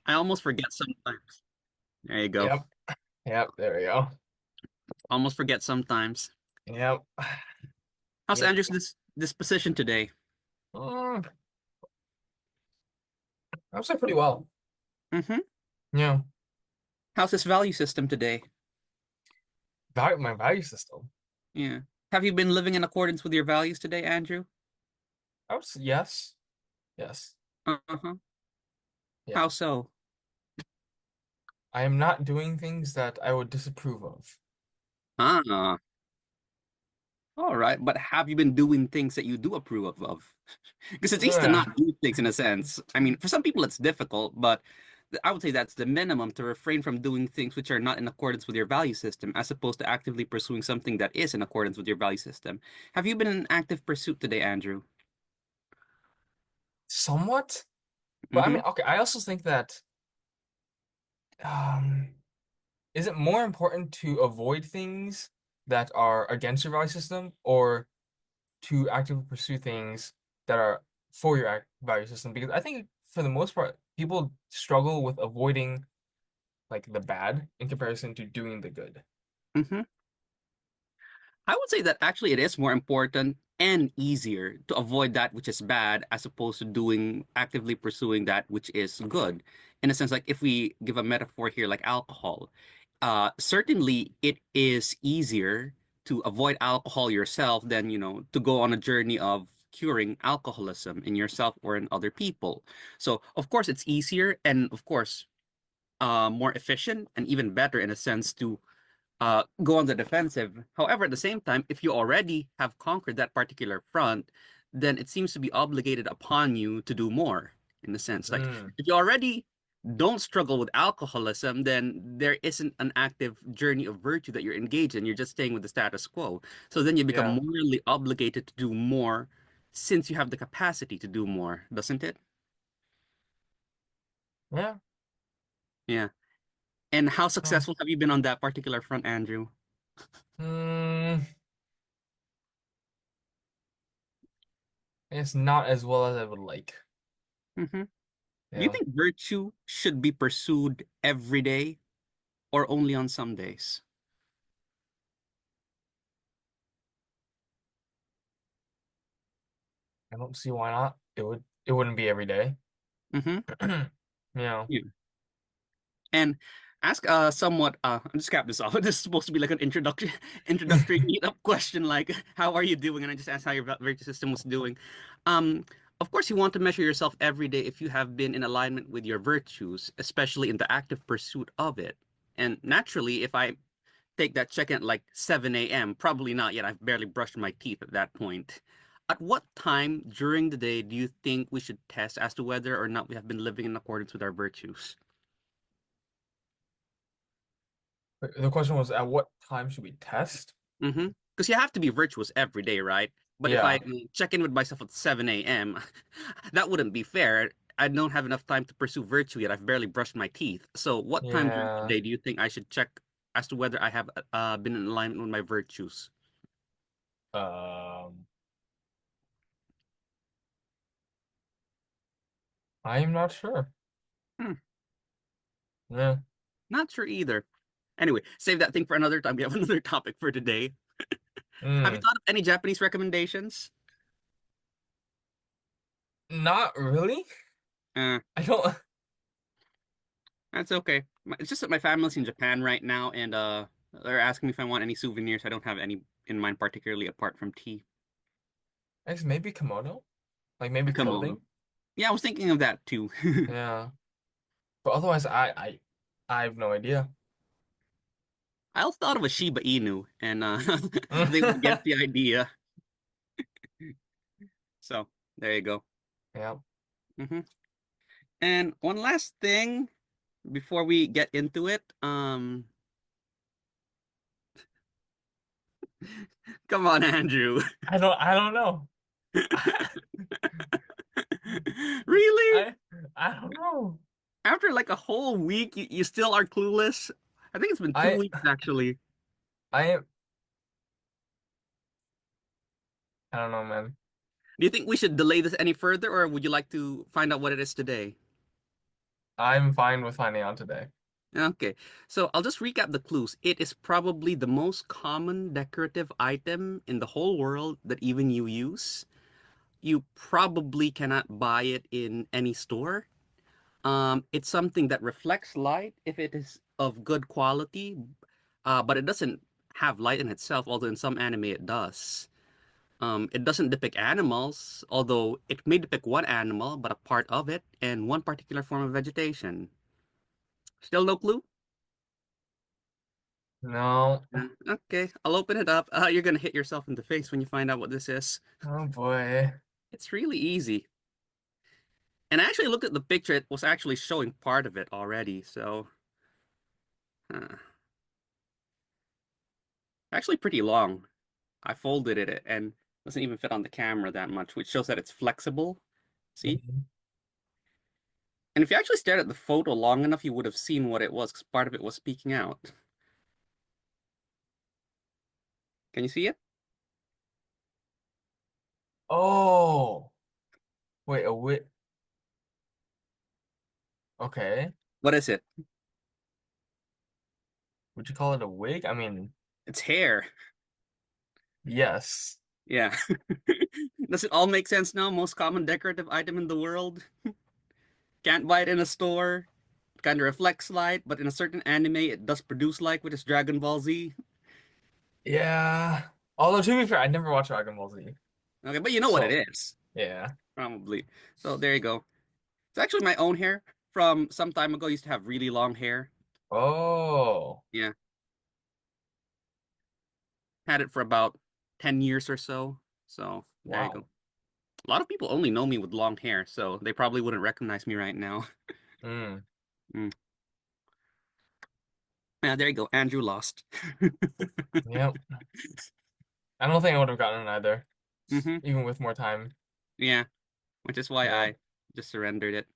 I almost forget sometimes. There you go. Yep. Yep. There we go. Almost forget sometimes. Yep. How's Yep. Andrew's disposition today? Mm, I would say pretty well. Mm-hmm. Yeah. How's his value system today? My value system. Yeah. Have you been living in accordance with your values today, Andrew? I would say yes. Yes. Uh-huh. Yeah. How so? I am not doing things that I would disapprove of. Ah, all right. But have you been doing things that you do approve of? Because it's easy to Yeah. not do things in a sense. I mean, for some people it's difficult, but I would say that's the minimum to refrain from doing things which are not in accordance with your value system, as opposed to actively pursuing something that is in accordance with your value system. Have you been in active pursuit today, Andrew? Somewhat. But I Mm-hmm. mean, okay, I also think that um is it more important to avoid things that are against your value system or to actively pursue things that are for your value system? Because I think for the most part, people struggle with avoiding like the bad in comparison to doing the good. Mm-hmm. I would say that actually it is more important and easier to avoid that which is bad as opposed to doing actively pursuing that which is good. In a sense, like if we give a metaphor here, like alcohol, certainly it is easier to avoid alcohol yourself than, to go on a journey of curing alcoholism in yourself or in other people. So, of course, it's easier and, of course, more efficient and even better in a sense to go on the defensive. However, at the same time, if you already have conquered that particular front, then it seems to be obligated upon you to do more in a sense. Like Mm, if you already don't struggle with alcoholism, then there isn't an active journey of virtue that you're engaged in. You're just staying with the status quo. So then you become yeah. morally obligated to do more since you have the capacity to do more, doesn't it? Yeah. Yeah. And how Oh. successful have you been on that particular front, Andrew? Mm, it's not as well as I would like. Hmm. Do you Yeah. think virtue should be pursued every day or only on some days? I don't see why not. It wouldn't be every day. Hmm. Yeah. Yeah. And ask somewhat I'll just cap this off. This is supposed to be like an introductory meetup question, like how are you doing? And I just asked how your virtue system was doing. Um, of course you want to measure yourself every day if you have been in alignment with your virtues, especially in the active pursuit of it. And naturally, if I take that check in at like 7 a.m. Probably not yet. I've barely brushed my teeth at that point. At what time during the day do you think we should test as to whether or not we have been living in accordance with our virtues? The question was, at what time should we test? Mm-hmm. Because you have to be virtuous every day, right? But if I Yeah. check in with myself at 7 a.m., that wouldn't be fair. I don't have enough time to pursue virtue yet. I've barely brushed my teeth. So, what time during the Yeah. day do you think I should check as to whether I have been in alignment with my virtues? Um, I am not sure. Hmm. Yeah. Not sure either. Anyway, save that thing for another time. We have another topic for today. Have you Mm. thought of any Japanese recommendations? Not really. Uh, I don't. that's okay. It's just that my family's in Japan right now, and they're asking me if I want any souvenirs. I don't have any in mind, particularly apart from tea. I guess maybe kimono, like maybe A kimono. clothing. Yeah, I was thinking of that too. Yeah. But otherwise, I have no idea. I also thought of a Shiba Inu, and I think we get the idea. So there you go. Yeah. Hmm. And one last thing before we get into it. Come on, Andrew. I don't know. Really? I I don't know. After like a whole week, you still are clueless? I think it's been two I weeks actually. I am I don't know, man. Do you think we should delay this any further, or would you like to find out what it is today? I'm fine with finding out today. Okay, so I'll just recap the clues. It is probably the most common decorative item in the whole world that even you use. You probably cannot buy it in any store. It's something that reflects light if it is of good quality, but it doesn't have light in itself, although in some anime it does. It doesn't depict animals, although it may depict one animal, but a part of it, and one particular form of vegetation. Still no clue? No. Okay, I'll open it up. You're gonna hit yourself in the face when you find out what this is. Oh boy. It's really easy. And I actually looked at the picture, it was actually showing part of it already, so uh, actually pretty long. I folded it and doesn't even fit on the camera that much, which shows that it's flexible. See? Mhm. And if you actually stared at the photo long enough, you would have seen what it was, because part of it was peeking out. Can you see it? Oh, wait, a wit. Okay. What is it? Would you call it a wig? I mean, It's hair. yes. Yeah. Does it all make sense now? Most common decorative item in the world. Can't buy it in a store. Kind of reflects light, but in a certain anime, it does produce light, which is Dragon Ball Z. Yeah. Although to be fair, I never watched Dragon Ball Z. Okay, but you know what it So, is, yeah. probably. So there you go. It's actually my own hair from some time ago. I used to have really long hair. Oh, Yeah, had it for about 10 years or so. So there you go. wow. A lot of people only know me with long hair, so they probably wouldn't recognize me right now. Mm. Mm. Yeah, there you go. Andrew lost. Yep. I don't think I would have gotten it either, hmm even with more time. Yeah, which is why Yep. I just surrendered it.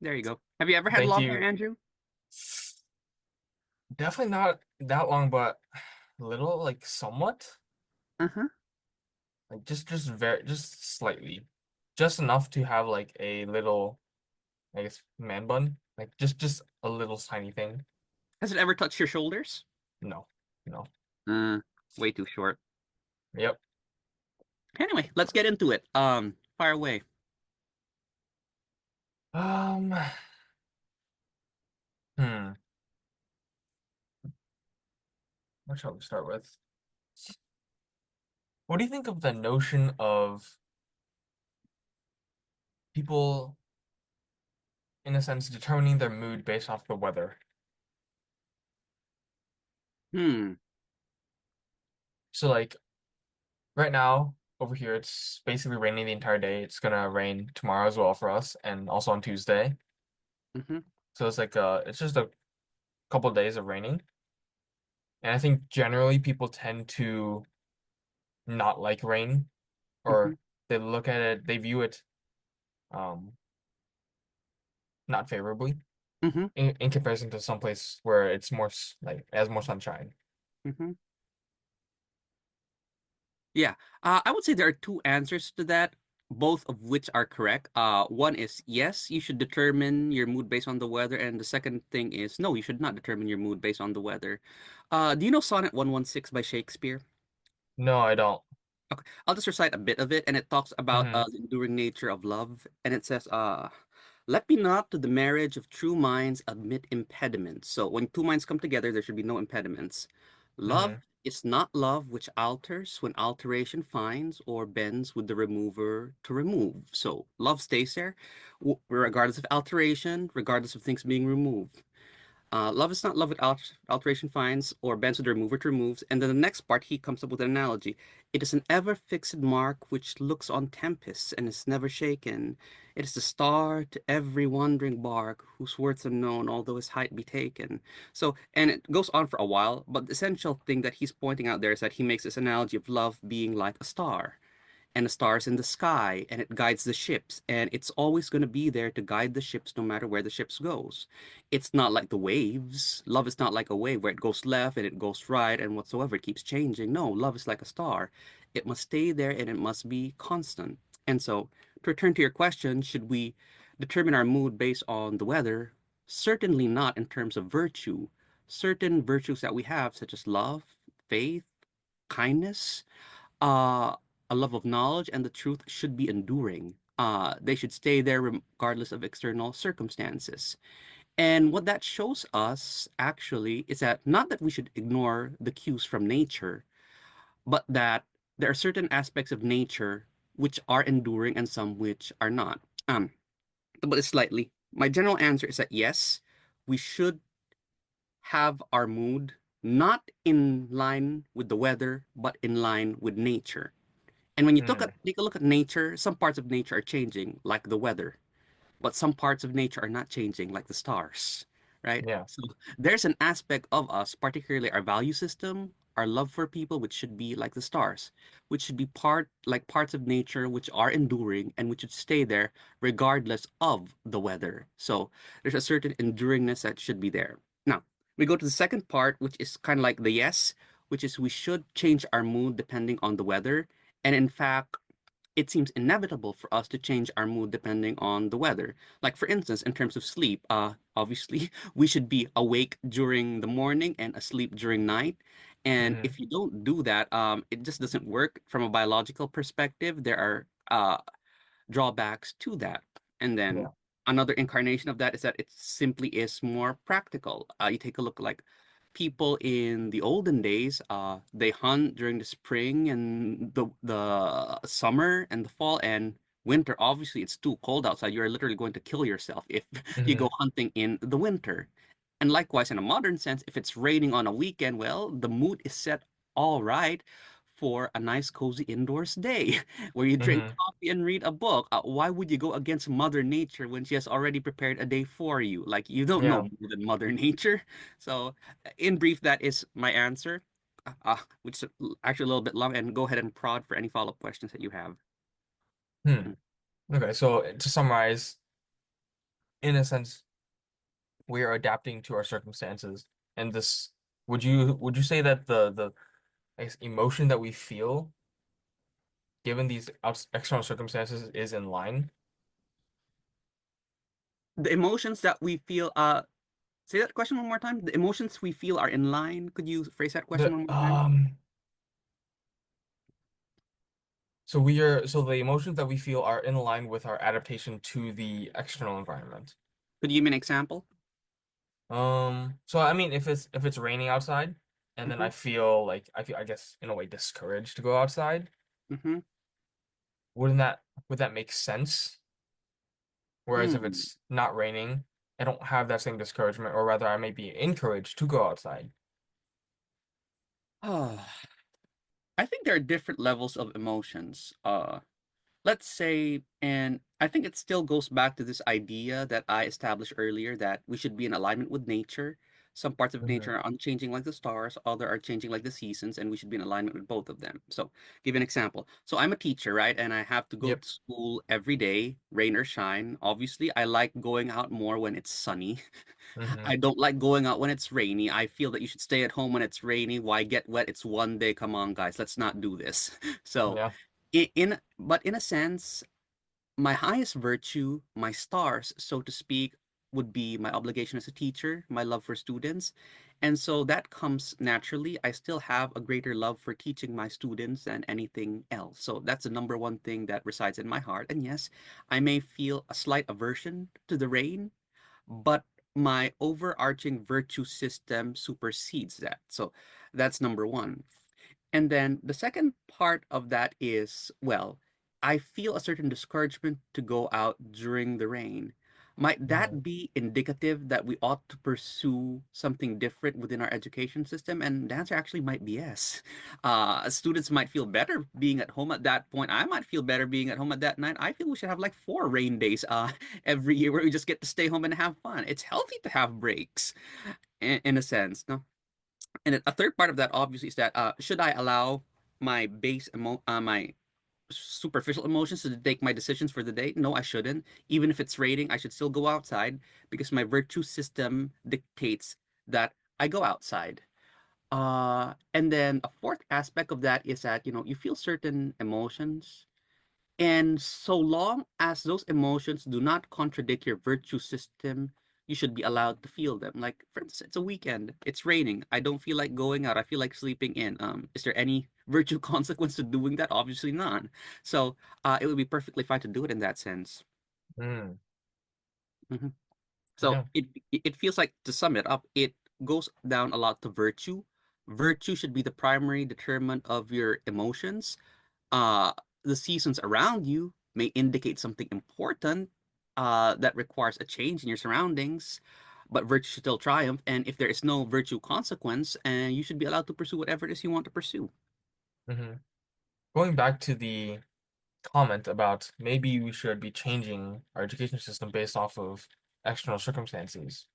There you go. Have you ever had Thank long hair, you. Andrew? Definitely not that long, but little, like somewhat. Uh-huh. Like just very just slightly. Just enough to have like a little, I guess, man bun. Like just a little tiny thing. Has it ever touched your shoulders? No. No. Uh, Way too short. Yep. Anyway, let's get into it. Fire away. Um, hmm. What shall we start with? What do you think of the notion of people, in a sense, determining their mood based off the weather? Hmm. So like right now over here it's basically raining the entire day. It's gonna rain tomorrow as well for us and also on Tuesday. Mm-hmm. So it's like it's just a couple of days of raining. And I think generally people tend to not like rain Mm-hmm. or they look at it, they view it um not favorably Mm-hmm. in comparison to some place where it's more like it has more sunshine. Mm-hmm. Yeah, I would say there are two answers to that, both of which are correct. One is yes, you should determine your mood based on the weather, and the second thing is no, you should not determine your mood based on the weather. Do you know Sonnet 116 by Shakespeare? No, I don't. Okay, I'll just recite a bit of it, and it talks about Hmm. the enduring nature of love, and it says, let me not to the marriage of true minds admit impediments. So when two minds come together, there should be no impediments. Love Hmm. is not love which alters when alteration finds or bends with the remover to remove. So love stays there, regardless of alteration, regardless of things being removed. Love is not love with alteration finds or bends with the remover to removes. And then the next part, he comes up with an analogy. It is an ever fixed mark which looks on tempests and is never shaken. It is the star to every wandering bark whose worth's unknown, although his height be taken. So, and it goes on for a while, but the essential thing that he's pointing out there is that he makes this analogy of love being like a star and the stars in the sky and it guides the ships and it's always going to be there to guide the ships no matter where the ships goes. It's not like the waves. Love is not like a wave where it goes left and it goes right and whatsoever, it keeps changing. No, love is like a star. It must stay there and it must be constant. And so to return to your question, should we determine our mood based on the weather? Certainly not in terms of virtue. Certain virtues that we have, such as love, faith, kindness, uh, a love of knowledge, and the truth, should be enduring. They should stay there regardless of external circumstances. And what that shows us actually is that not that we should ignore the cues from nature, but that there are certain aspects of nature which are enduring and some which are not. To put it slightly, my general answer is that yes, we should have our mood not in line with the weather, but in line with nature. And when you Hmm. take a look at nature, some parts of nature are changing, like the weather, but some parts of nature are not changing, like the stars, right? Yeah. So there's an aspect of us, particularly our value system, our love for people, which should be like the stars, which should be parts of nature which are enduring and which should stay there regardless of the weather. So there's a certain enduringness that should be there. Now, we go to the second part, which is kind of like the yes, which is we should change our mood depending on the weather. And in fact, it seems inevitable for us to change our mood depending on the weather. Like for instance, in terms of sleep, obviously we should be awake during the morning and asleep during night. And Hmm. if you don't do that, it just doesn't work from a biological perspective. There are drawbacks to that. And then Yeah. another incarnation of that is that it simply is more practical. You take a look like people in the olden days, they hunt during the spring and the summer and the fall and winter. Obviously, it's too cold outside. You're literally going to kill yourself if you go Hmm. hunting in the winter. And likewise, in a modern sense, if it's raining on a weekend, well, the mood is set all right for a nice, cozy indoors day where you drink Hmm. coffee and read a book. Why would you go against Mother Nature when she has already prepared a day for you? Like, you don't know Yeah. more than Mother Nature. So, in brief, that is my answer, which is actually a little bit long. And go ahead and prod for any follow-up questions that you have. Hmm. Okay, so to summarize, in a sense, we are adapting to our circumstances, and this would you say that the I guess, emotion that we feel given these external circumstances is in line? The emotions that we feel, say that question one more time. The emotions we feel are in line. Could you phrase that question The one more time? so the emotions that we feel are in line with our adaptation to the external environment. Could you give me an example? So I mean, if it's raining outside, and then Mm-hmm. I feel I guess in a way discouraged to go outside, Mm-hmm. wouldn't that would that make sense? Whereas if Hmm. it's not raining, I don't have that same discouragement, or rather, I may be encouraged to go outside. Oh, I think there are different levels of emotions. Let's say, and I think it still goes back to this idea that I established earlier that we should be in alignment with nature. Some parts of Hmm. nature are unchanging like the stars, other are changing like the seasons, and we should be in alignment with both of them. So, give you an example. So, I'm a teacher, right? And I have to go Yep. to school every day, rain or shine. Obviously, I like going out more when it's sunny. Hmm. I don't like going out when it's rainy. I feel that you should stay at home when it's rainy. Why get wet? It's one day. Come on, guys, let's not do this. So, Yeah. but in a sense, my highest virtue, my stars, so to speak, would be my obligation as a teacher, my love for students. And so that comes naturally. I still have a greater love for teaching my students than anything else. So that's the number one thing that resides in my heart. And yes, I may feel a slight aversion to the rain, but my overarching virtue system supersedes that. So that's number one. And then the second part of that is, well, I feel a certain discouragement to go out during the rain. Might Hmm. that be indicative that we ought to pursue something different within our education system? And the answer actually might be yes. Students might feel better being at home at that point. I might feel better being at home at that night. I feel we should have like 4 rain days every year where we just get to stay home and have fun. It's healthy to have breaks in a sense. No? And a third part of that obviously is that should I allow my superficial emotions to take my decisions for the day? No, I shouldn't. Even if it's raining, I should still go outside because my virtue system dictates that I go outside. And then a fourth aspect of that is that you feel certain emotions, and so long as those emotions do not contradict your virtue system, you should be allowed to feel them. Like, for instance, it's a weekend, it's raining, I don't feel like going out, I feel like sleeping in. Is there any virtue consequence to doing that? Obviously none. So, it would be perfectly fine to do it in that sense. Mm, Mhm. So yeah. it feels like, to sum it up, it goes down a lot to virtue. Virtue should be the primary determinant of your emotions. Uh, the seasons around you may indicate something important that requires a change in your surroundings, but virtue should still triumph. And if there is no virtue consequence, and you should be allowed to pursue whatever it is you want to pursue. Hmm. Going back to the comment about maybe we should be changing our education system based off of external circumstances.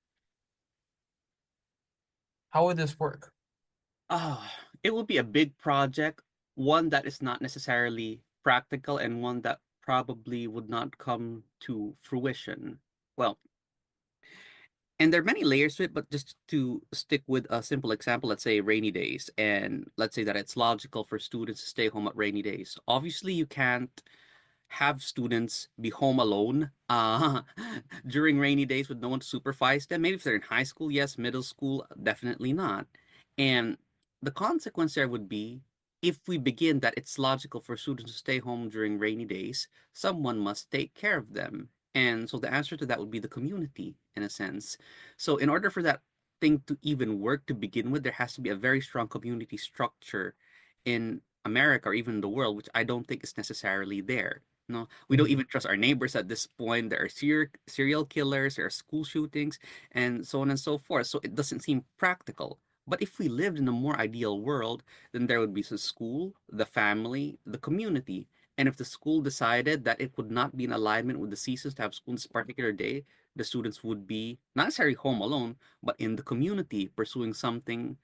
How would this work? It will be a big project, one that is not necessarily practical, and one that probably would not come to fruition. Well, and there are many layers to it, but just to stick with a simple example, let's say rainy days, and let's say that it's logical for students to stay home at rainy days. Obviously, you can't have students be home alone during rainy days with no one to supervise them. Maybe if they're in high school, yes. Middle school, definitely not. And the consequence there would be, if we begin that it's logical for students to stay home during rainy days, someone must take care of them. And so the answer to that would be the community, in a sense. So in order for that thing to even work to begin with, there has to be a very strong community structure in America or even the world, which I don't think is necessarily there. No, we don't Hmm. even trust our neighbors at this point. There are serial killers, there are school shootings, and so on and so forth. So it doesn't seem practical. But if we lived in a more ideal world, then there would be the school, the family, the community. And if the school decided that it would not be in alignment with the seasons to have school on this particular day, the students would be not necessarily home alone, but in the community pursuing something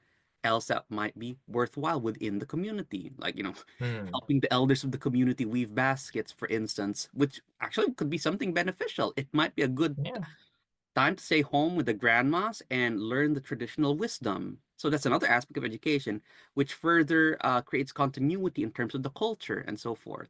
else that might be worthwhile within the community. Like, Hmm. helping the elders of the community weave baskets, for instance, which actually could be something beneficial. It might be a good Yeah. time to stay home with the grandmas and learn the traditional wisdom. So that's another aspect of education, which further creates continuity in terms of the culture and so forth.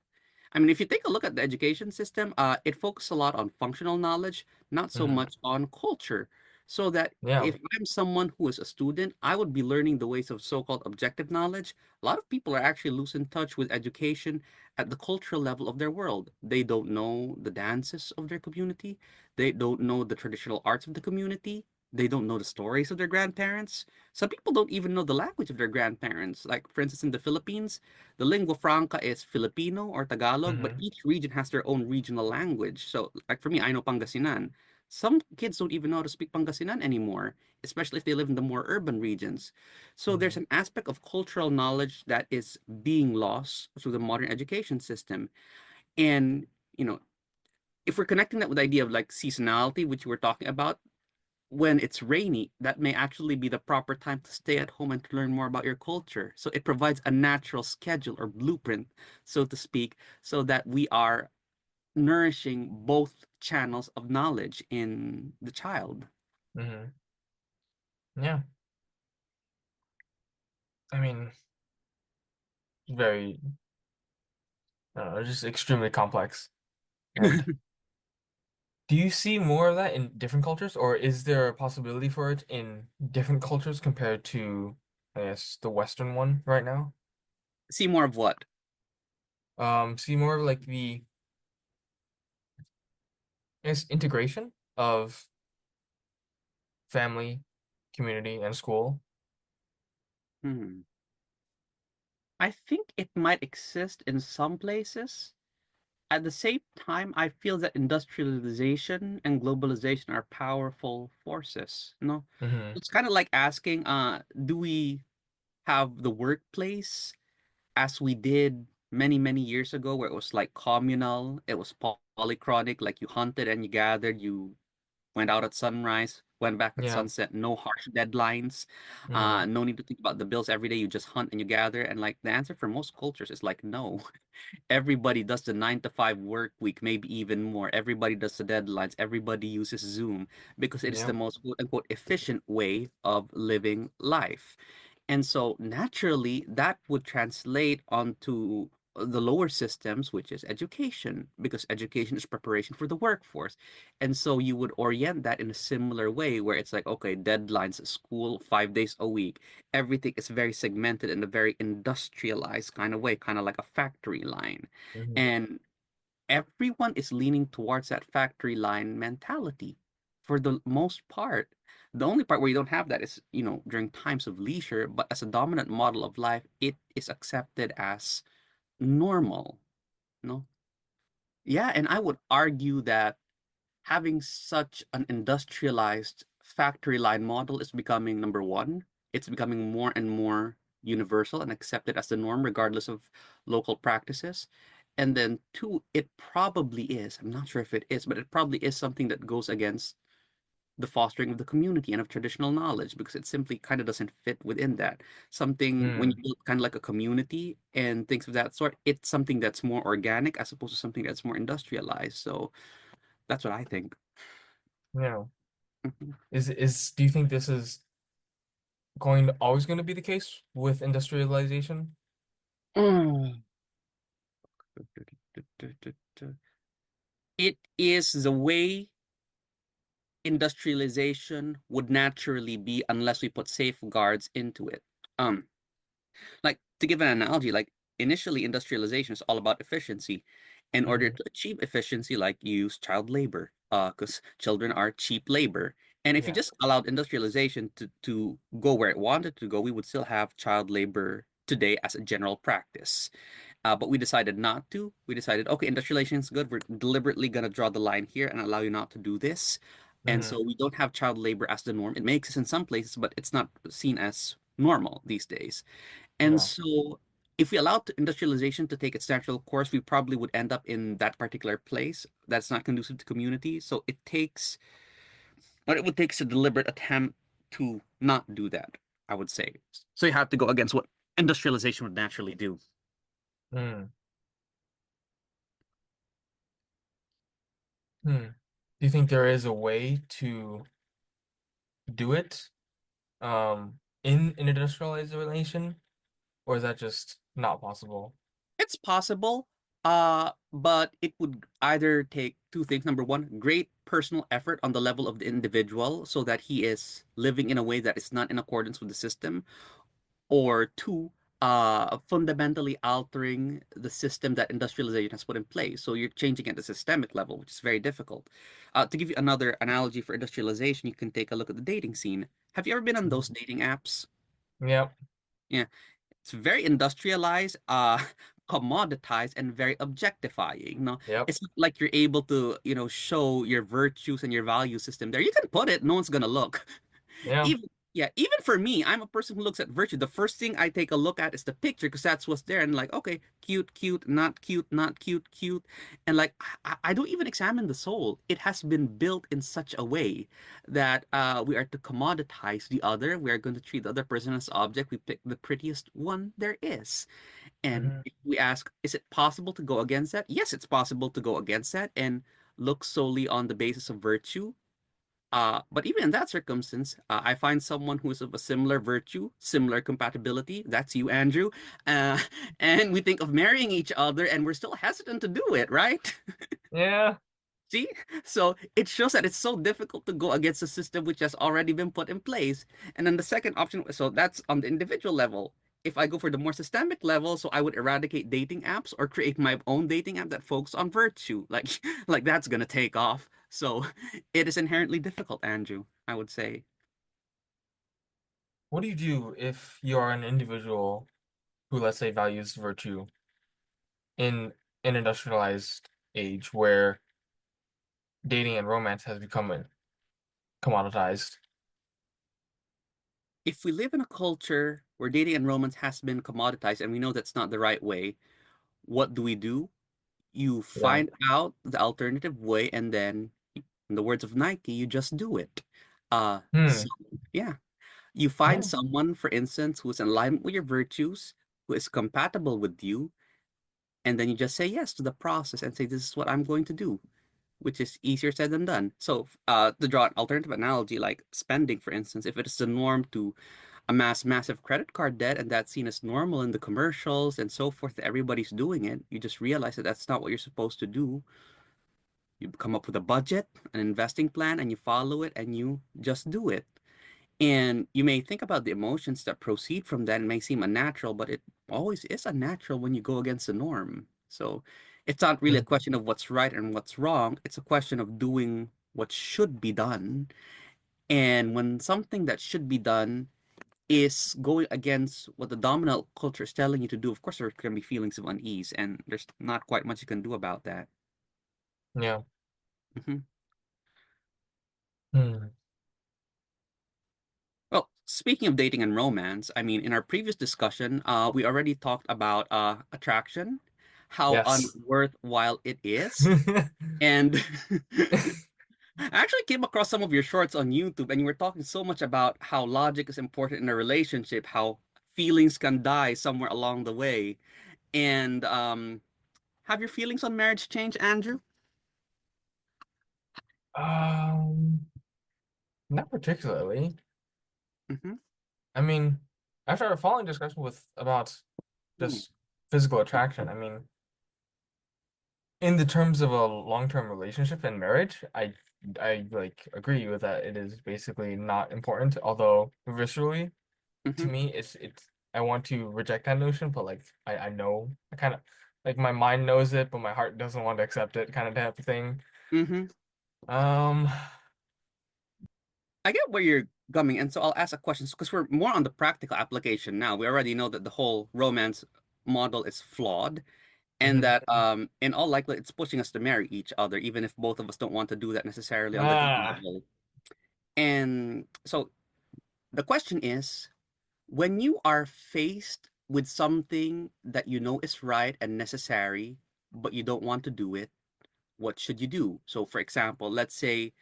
I mean, if you take a look at the education system, it focuses a lot on functional knowledge, not so Hmm. much on culture. So that Yeah. if I'm someone who is a student, I would be learning the ways of so-called objective knowledge. A lot of people are actually losing touch with education at the cultural level of their world. They don't know the dances of their community. They don't know the traditional arts of the community. They don't know the stories of their grandparents. Some people don't even know the language of their grandparents. Like, for instance, in the Philippines, the lingua franca is Filipino or Tagalog, but Hmm. each region has their own regional language. So, like for me, I know Pangasinan. Some kids don't even know how to speak Pangasinan anymore, especially if they live in the more urban regions. So, there's Hmm. an aspect of cultural knowledge that is being lost through the modern education system. And, you know, if we're connecting that with the idea of like seasonality, which we're talking about, when it's rainy, that may actually be the proper time to stay at home and to learn more about your culture. So it provides a natural schedule or blueprint, so to speak, so that we are nourishing both channels of knowledge in the child. Hmm. Yeah. I mean, very, just extremely complex. And do you see more of that in different cultures, or is there a possibility for it in different cultures compared to, I guess, the Western one right now? See more of what? See more of like the, I guess, integration of family, community, and school. Hmm. I think it might exist in some places. At the same time, I feel that industrialization and globalization are powerful forces. Hmm. It's kind of like asking, do we have the workplace as we did many, many years ago, where it was like communal, it was polychronic, like you hunted and you gathered, you went out at sunrise, went back at Yeah. sunset, no harsh deadlines, Hmm. no need to think about the bills every day, you just hunt and you gather. And like the answer for most cultures is like no. Everybody does the 9 to 5 work week, maybe even more. Everybody does the deadlines. Everybody uses Zoom because it is the Yeah. most quote unquote efficient way of living life. And so naturally, that would translate onto the lower systems, which is education, because education is preparation for the workforce. And so you would orient that in a similar way where it's like, okay, deadlines at school 5 days a week. Everything is very segmented in a very industrialized kind of way, kind of like a factory line. Mhm. And everyone is leaning towards that factory line mentality for the most part. The only part where you don't have that is, during times of leisure, but as a dominant model of life, it is accepted as normal. No? Yeah, and I would argue that having such an industrialized factory line model is becoming number one. It's becoming more and more universal and accepted as the norm, regardless of local practices. And then two, it probably is, I'm not sure if it is, but it probably is something that goes against the fostering of the community and of traditional knowledge because it simply kind of doesn't fit within that. Something when you Mm, build kind of like a community and things of that sort, it's something that's more organic as opposed to something that's more industrialized. So that's what I think. yeah. Mhm. Do you think this is always going to be the case with industrialization? Mm. It is the way industrialization would naturally be unless we put safeguards into it. Um, like to give an analogy, like initially industrialization is all about efficiency. In order Hmm. to achieve efficiency, like you use child labor, because children are cheap labor. And if you Yeah. just allowed industrialization to go where it wanted to go, we would still have child labor today as a general practice. But we decided not to. We decided, okay, industrialization is good. We're deliberately going to draw the line here and allow you not to do this. And Hmm. so we don't have child labor as the norm. It may exist in some places, but it's not seen as normal these days. And Yeah. so if we allowed industrialization to take its natural course, we probably would end up in that particular place that's not conducive to community. So what it would take is a deliberate attempt to not do that, I would say. So you have to go against what industrialization would naturally do. Mm. Hmm. Do you think there is a way to do it in an industrialized relation, or is that just not possible? It's possible, but it would either take two things. Number one, great personal effort on the level of the individual so that he is living in a way that is not in accordance with the system, or two, fundamentally altering the system that industrialization has put in place. So you're changing at the systemic level, which is very difficult. To give you another analogy for industrialization, you can take a look at the dating scene. Have you ever been on those Mhm. dating apps? Yep. Yeah, it's very industrialized, commoditized, and very objectifying. Yep. It's not like you're able to, show your virtues and your value system there. You can put it, no one's gonna look. Yeah. Even Yeah, even for me, I'm a person who looks at virtue. The first thing I take a look at is the picture because that's what's there. And like, okay, cute, cute, not cute, not cute, cute. And like, I don't even examine the soul. It has been built in such a way that we are to commoditize the other. We are going to treat the other person as object. We pick the prettiest one there is. And Hmm. if we ask, is it possible to go against that? Yes, it's possible to go against that and look solely on the basis of virtue. But even in that circumstance, I find someone who is of a similar virtue, similar compatibility. That's you, Andrew. Uh, and we think of marrying each other, and we're still hesitant to do it, right? Yeah. See? So it shows that it's so difficult to go against a system which has already been put in place. And then the second option, so that's on the individual level. If I go for the more systemic level, so I would eradicate dating apps or create my own dating app that focuses on virtue. Like like that's gonna take off. So it is inherently difficult, Andrew, I would say. What do you do if you are an individual who, let's say, values virtue in an industrialized age where dating and romance has become commoditized? If we live in a culture where dating and romance has been commoditized and we know that's not the right way, what do? You Yeah. find out the alternative way and then in the words of Nike, you just do it. So Hmm. yeah, you find Yeah. someone, for instance, who's in alignment with your virtues, who is compatible with you, and then you just say yes to the process and say, this is what I'm going to do, which is easier said than done. So, to draw an alternative analogy, like spending, for instance, if it is the norm to amass massive credit card debt, and that's seen as normal in the commercials and so forth. Everybody's doing it. You just realize that that's not what you're supposed to do. You come up with a budget, an investing plan, and you follow it and you just do it. And you may think about the emotions that proceed from that. It may seem unnatural, but it always is unnatural when you go against the norm. So it's not really a Mhm. question of what's right and what's wrong. It's a question of doing what should be done. And when something that should be done is going against what the dominant culture is telling you to do, of course, there can be feelings of unease, and there's not quite much you can do about that. Yeah. Mhm. Hmm. Well, speaking of dating and romance, I mean, in our previous discussion, we already talked about attraction, how Yes. unworthwhile it is. And I actually came across some of your shorts on YouTube, and you were talking so much about how logic is important in a relationship, how feelings can die somewhere along the way. And have your feelings on marriage changed, Andrew? Um, Not particularly. Mm-hmm. I mean, after our following discussion with about Mm-hmm. just physical attraction, I mean, in the terms of a long-term relationship and marriage, I like agree with that. It is basically not important, although viscerally to me it's I want to reject that notion, but like I know I kind of like my mind knows it, but my heart doesn't want to accept it, kind of type of thing. Mm-hmm. Um, I get where you're coming, and so I'll ask a question because we're more on the practical application now. We already know that the whole romance model is flawed, and mhm. that in all likelihood it's pushing us to marry each other, even if both of us don't want to do that necessarily on the deep Ah, level. And so the question is, when you are faced with something that you know is right and necessary, but you don't want to do it, what should you do? So, for example, let's say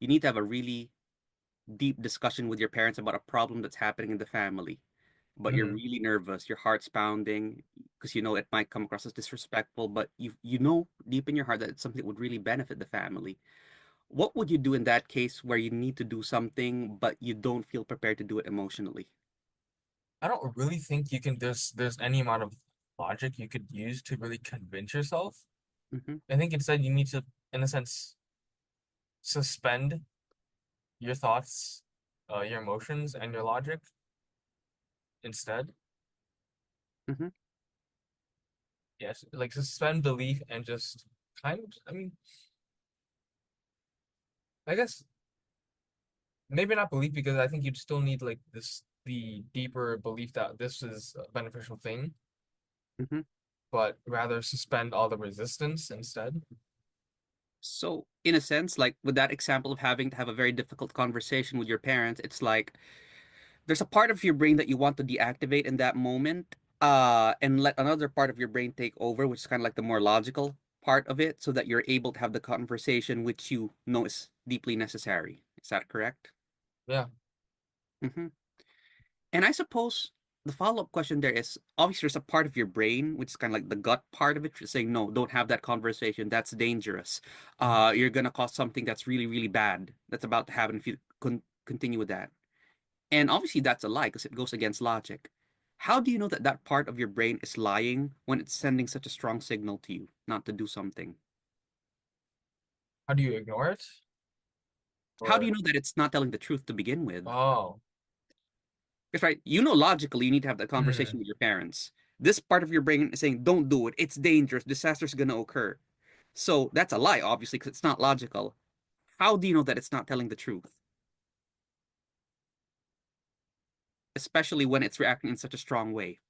you need to have a really deep discussion with your parents about a problem that's happening in the family, but you're mhm. really nervous, your heart's pounding because you know it might come across as disrespectful, but you know deep in your heart that it's something that would really benefit the family. What would you do in that case where you need to do something but you don't feel prepared to do it emotionally? I don't really think you can there's any amount of logic you could use to really convince yourself. Mm-hmm, I think instead you need to, in a sense, suspend your thoughts, your emotions, and your logic instead. mm-hmm, Yes, like suspend belief and just kind of, I mean, I guess maybe not belief because I think you'd still need like the deeper belief that this is a beneficial thing, mm-hmm. but rather suspend all the resistance instead. So, in a sense, like with that example of having to have a very difficult conversation with your parents, it's like there's a part of your brain that you want to deactivate in that moment, and let another part of your brain take over, which is kind of like the more logical part of it, so that you're able to have the conversation which you know is deeply necessary. Is that correct? Yeah. Hmm. And I suppose the follow-up question there is obviously there's a part of your brain which is kind of like the gut part of it, which is saying no, don't have that conversation. That's dangerous. Mhm. You're gonna cause something that's really, really bad that's about to happen if you continue with that. And obviously that's a lie because it goes against logic. How do you know that that part of your brain is lying when it's sending such a strong signal to you not to do something? How do you ignore it? How do you Or, know that it's not telling the truth to begin with? oh, Because, right, you know logically you need to have that hmm. conversation with your parents. This part of your brain is saying, don't do it. It's dangerous. Disaster's going to occur. So that's a lie, obviously, because it's not logical. How do you know that it's not telling the truth? Especially when it's reacting in such a strong way.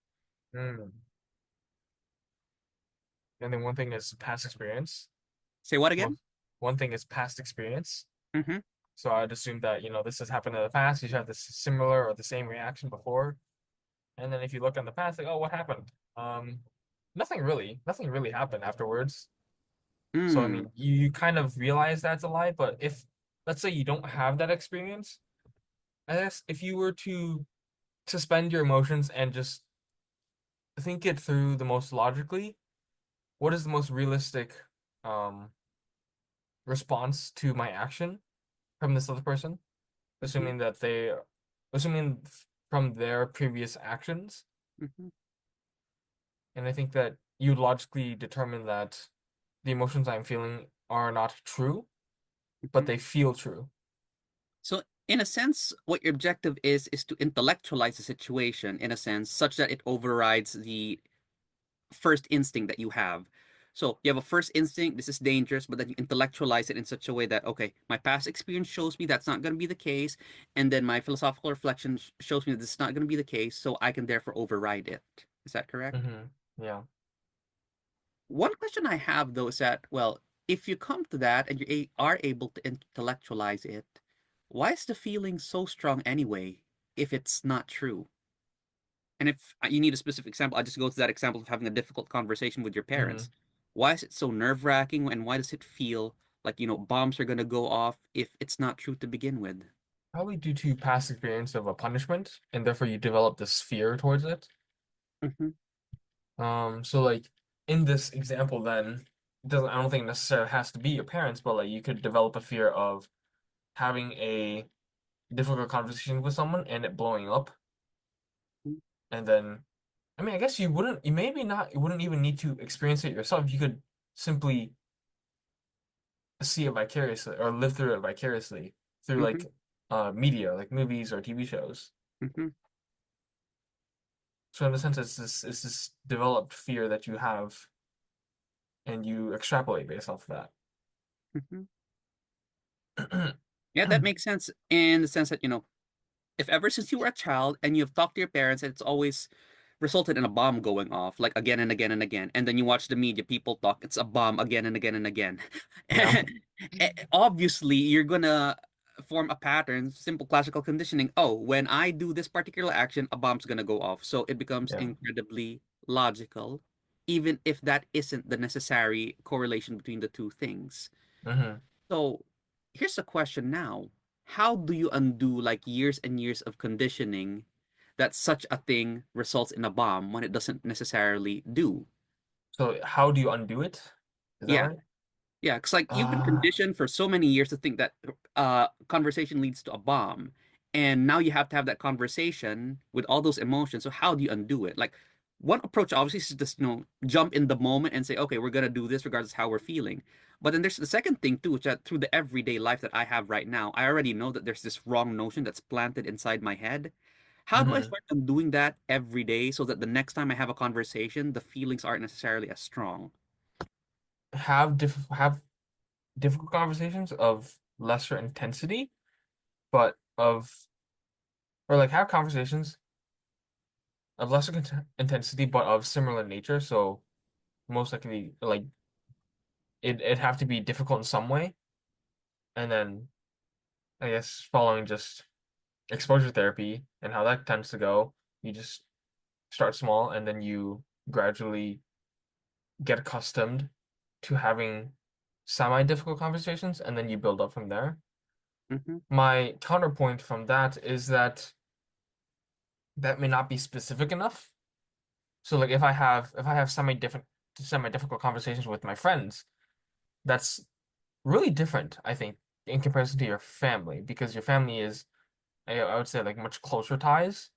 Hmm. And then one thing is past experience. Say what One again? one thing is past experience. Mm-hmm. So I'd assume that, this has happened in the past. You should have this similar or the same reaction before. And then if you look on the past, like, oh, what happened? Nothing really happened afterwards. So I Mm. mean, you kind of realize that's a lie, but if let's say you don't have that experience, I guess if you were to suspend your emotions and just think it through the most logically, what is the most realistic um response to my action from this other person? Mm-hmm. Assuming that they assuming from their previous actions. Hmm. And I think that you logically determine that the emotions I'm feeling are not true, but Hmm. they feel true. So, in a sense, what your objective is to intellectualize the situation in a sense such that it overrides the first instinct that you have. So you have a first instinct, this is dangerous, but then you intellectualize it in such a way that, okay, my past experience shows me that's not going to be the case. And then my philosophical reflection shows me that this is not going to be the case. So I can therefore override it. Is that correct? Yeah. One question I have though is that, well, if you come to that and are able to intellectualize it, why is the feeling so strong anyway if it's not true? And if you need a specific example, I just go to that example of having a difficult conversation with your hmm parents. Why is it so nerve-wracking and why does it feel like, bombs are gonna go off if it's not true to begin with? Probably due to past experience of a punishment, and therefore you develop this fear towards it. Mm-hmm. So like in this example, then it doesn't. I don't think it necessarily has to be your parents, but like you could develop a fear of having a difficult conversation with someone and it blowing up, and then I mean, I guess you wouldn't. You maybe not. You wouldn't even need to experience it yourself. You could simply see it vicariously or live through it vicariously through Mm-hmm. like media, like movies or TV shows. Mm-hmm. So in a sense, it's this developed fear that you have, and you extrapolate based off of Mm-hmm. that. Yeah, that makes sense in the sense that, if ever since you were a child and you've talked to your parents, it's always resulted in a bomb going off, like again and again and again. And then you watch the media, people talk, it's a bomb again and again and again. Yeah. Obviously, you're gonna form a pattern, simple classical conditioning. Oh, when I do this particular action, a bomb's gonna go off. So it becomes Yeah. incredibly logical, even if that isn't the necessary correlation between the two things. hmm So here's the question now. How do you undo like years and years of conditioning that such a thing results in a bomb when it doesn't necessarily do? So how do you undo it? Is that Yeah, right? yeah, because like you've been Uh, conditioned for so many years to think that conversation leads to a bomb, and now you have to have that conversation with all those emotions. So how do you undo it? Like one approach obviously is just jump in the moment and say, okay, we're gonna do this regardless of how we're feeling. But then there's the second thing too, which that through the everyday life that I have right now, I already know that there's this wrong notion that's planted inside my head. How do I mhm. start undoing that every day so that the next time I have a conversation, the feelings aren't necessarily as strong? Have difficult conversations of lesser intensity, but of or like have conversations of lesser intensity, but of similar nature. So most likely, like it'd have to be difficult in some way, and then I guess following just exposure therapy and how that tends to go, you just start small and then you gradually get accustomed to having semi-difficult conversations, and then you build up from there. Mm-hmm. My counterpoint from that is that that may not be specific enough. So like if I have semi-difficult conversations with my friends, that's really different, I think, in comparison to your family, because your family is I would say like much closer ties.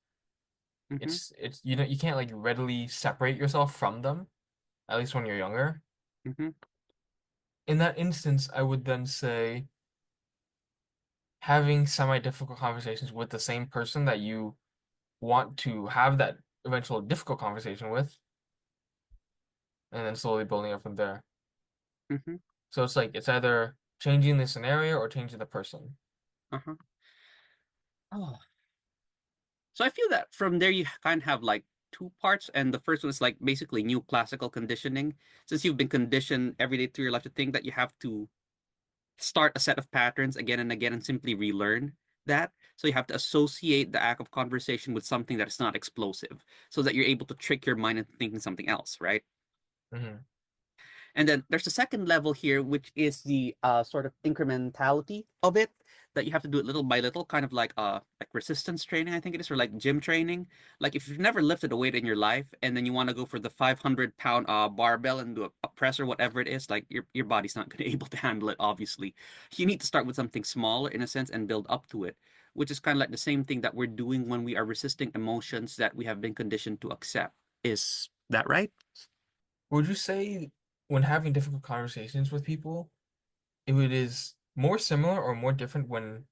Mm-hmm. It's you can't like readily separate yourself from them, at least when you're younger. Mm-hmm. In that instance, I would then say having semi-difficult conversations with the same person that you want to have that eventual difficult conversation with, and then slowly building up from there. Mm-hmm. So it's like it's either changing the scenario or changing the person. Uh-huh. Oh. So I feel that from there you kind of have like two parts, and the first one is like basically new classical conditioning. Since you've been conditioned every day through your life to think that you have to start a set of patterns again and again and simply relearn that. So you have to associate the act of conversation with something that is not explosive, so that you're able to trick your mind into thinking something else, right? hmm And then there's the second level here, which is the sort of incrementality of it. that you have to do it little by little, kind of like resistance training, I think it is, or like gym training. Like if you've never lifted a weight in your life and then you want to go for the 500 pound barbell and do a press or whatever it is, like your body's not going to be able to handle it, obviously. You need to start with something smaller in a sense and build up to it, which is kind of like the same thing that we're doing when we are resisting emotions that we have been conditioned to accept. Is that right? Would you say when having difficult conversations with people, it is more similar or more different when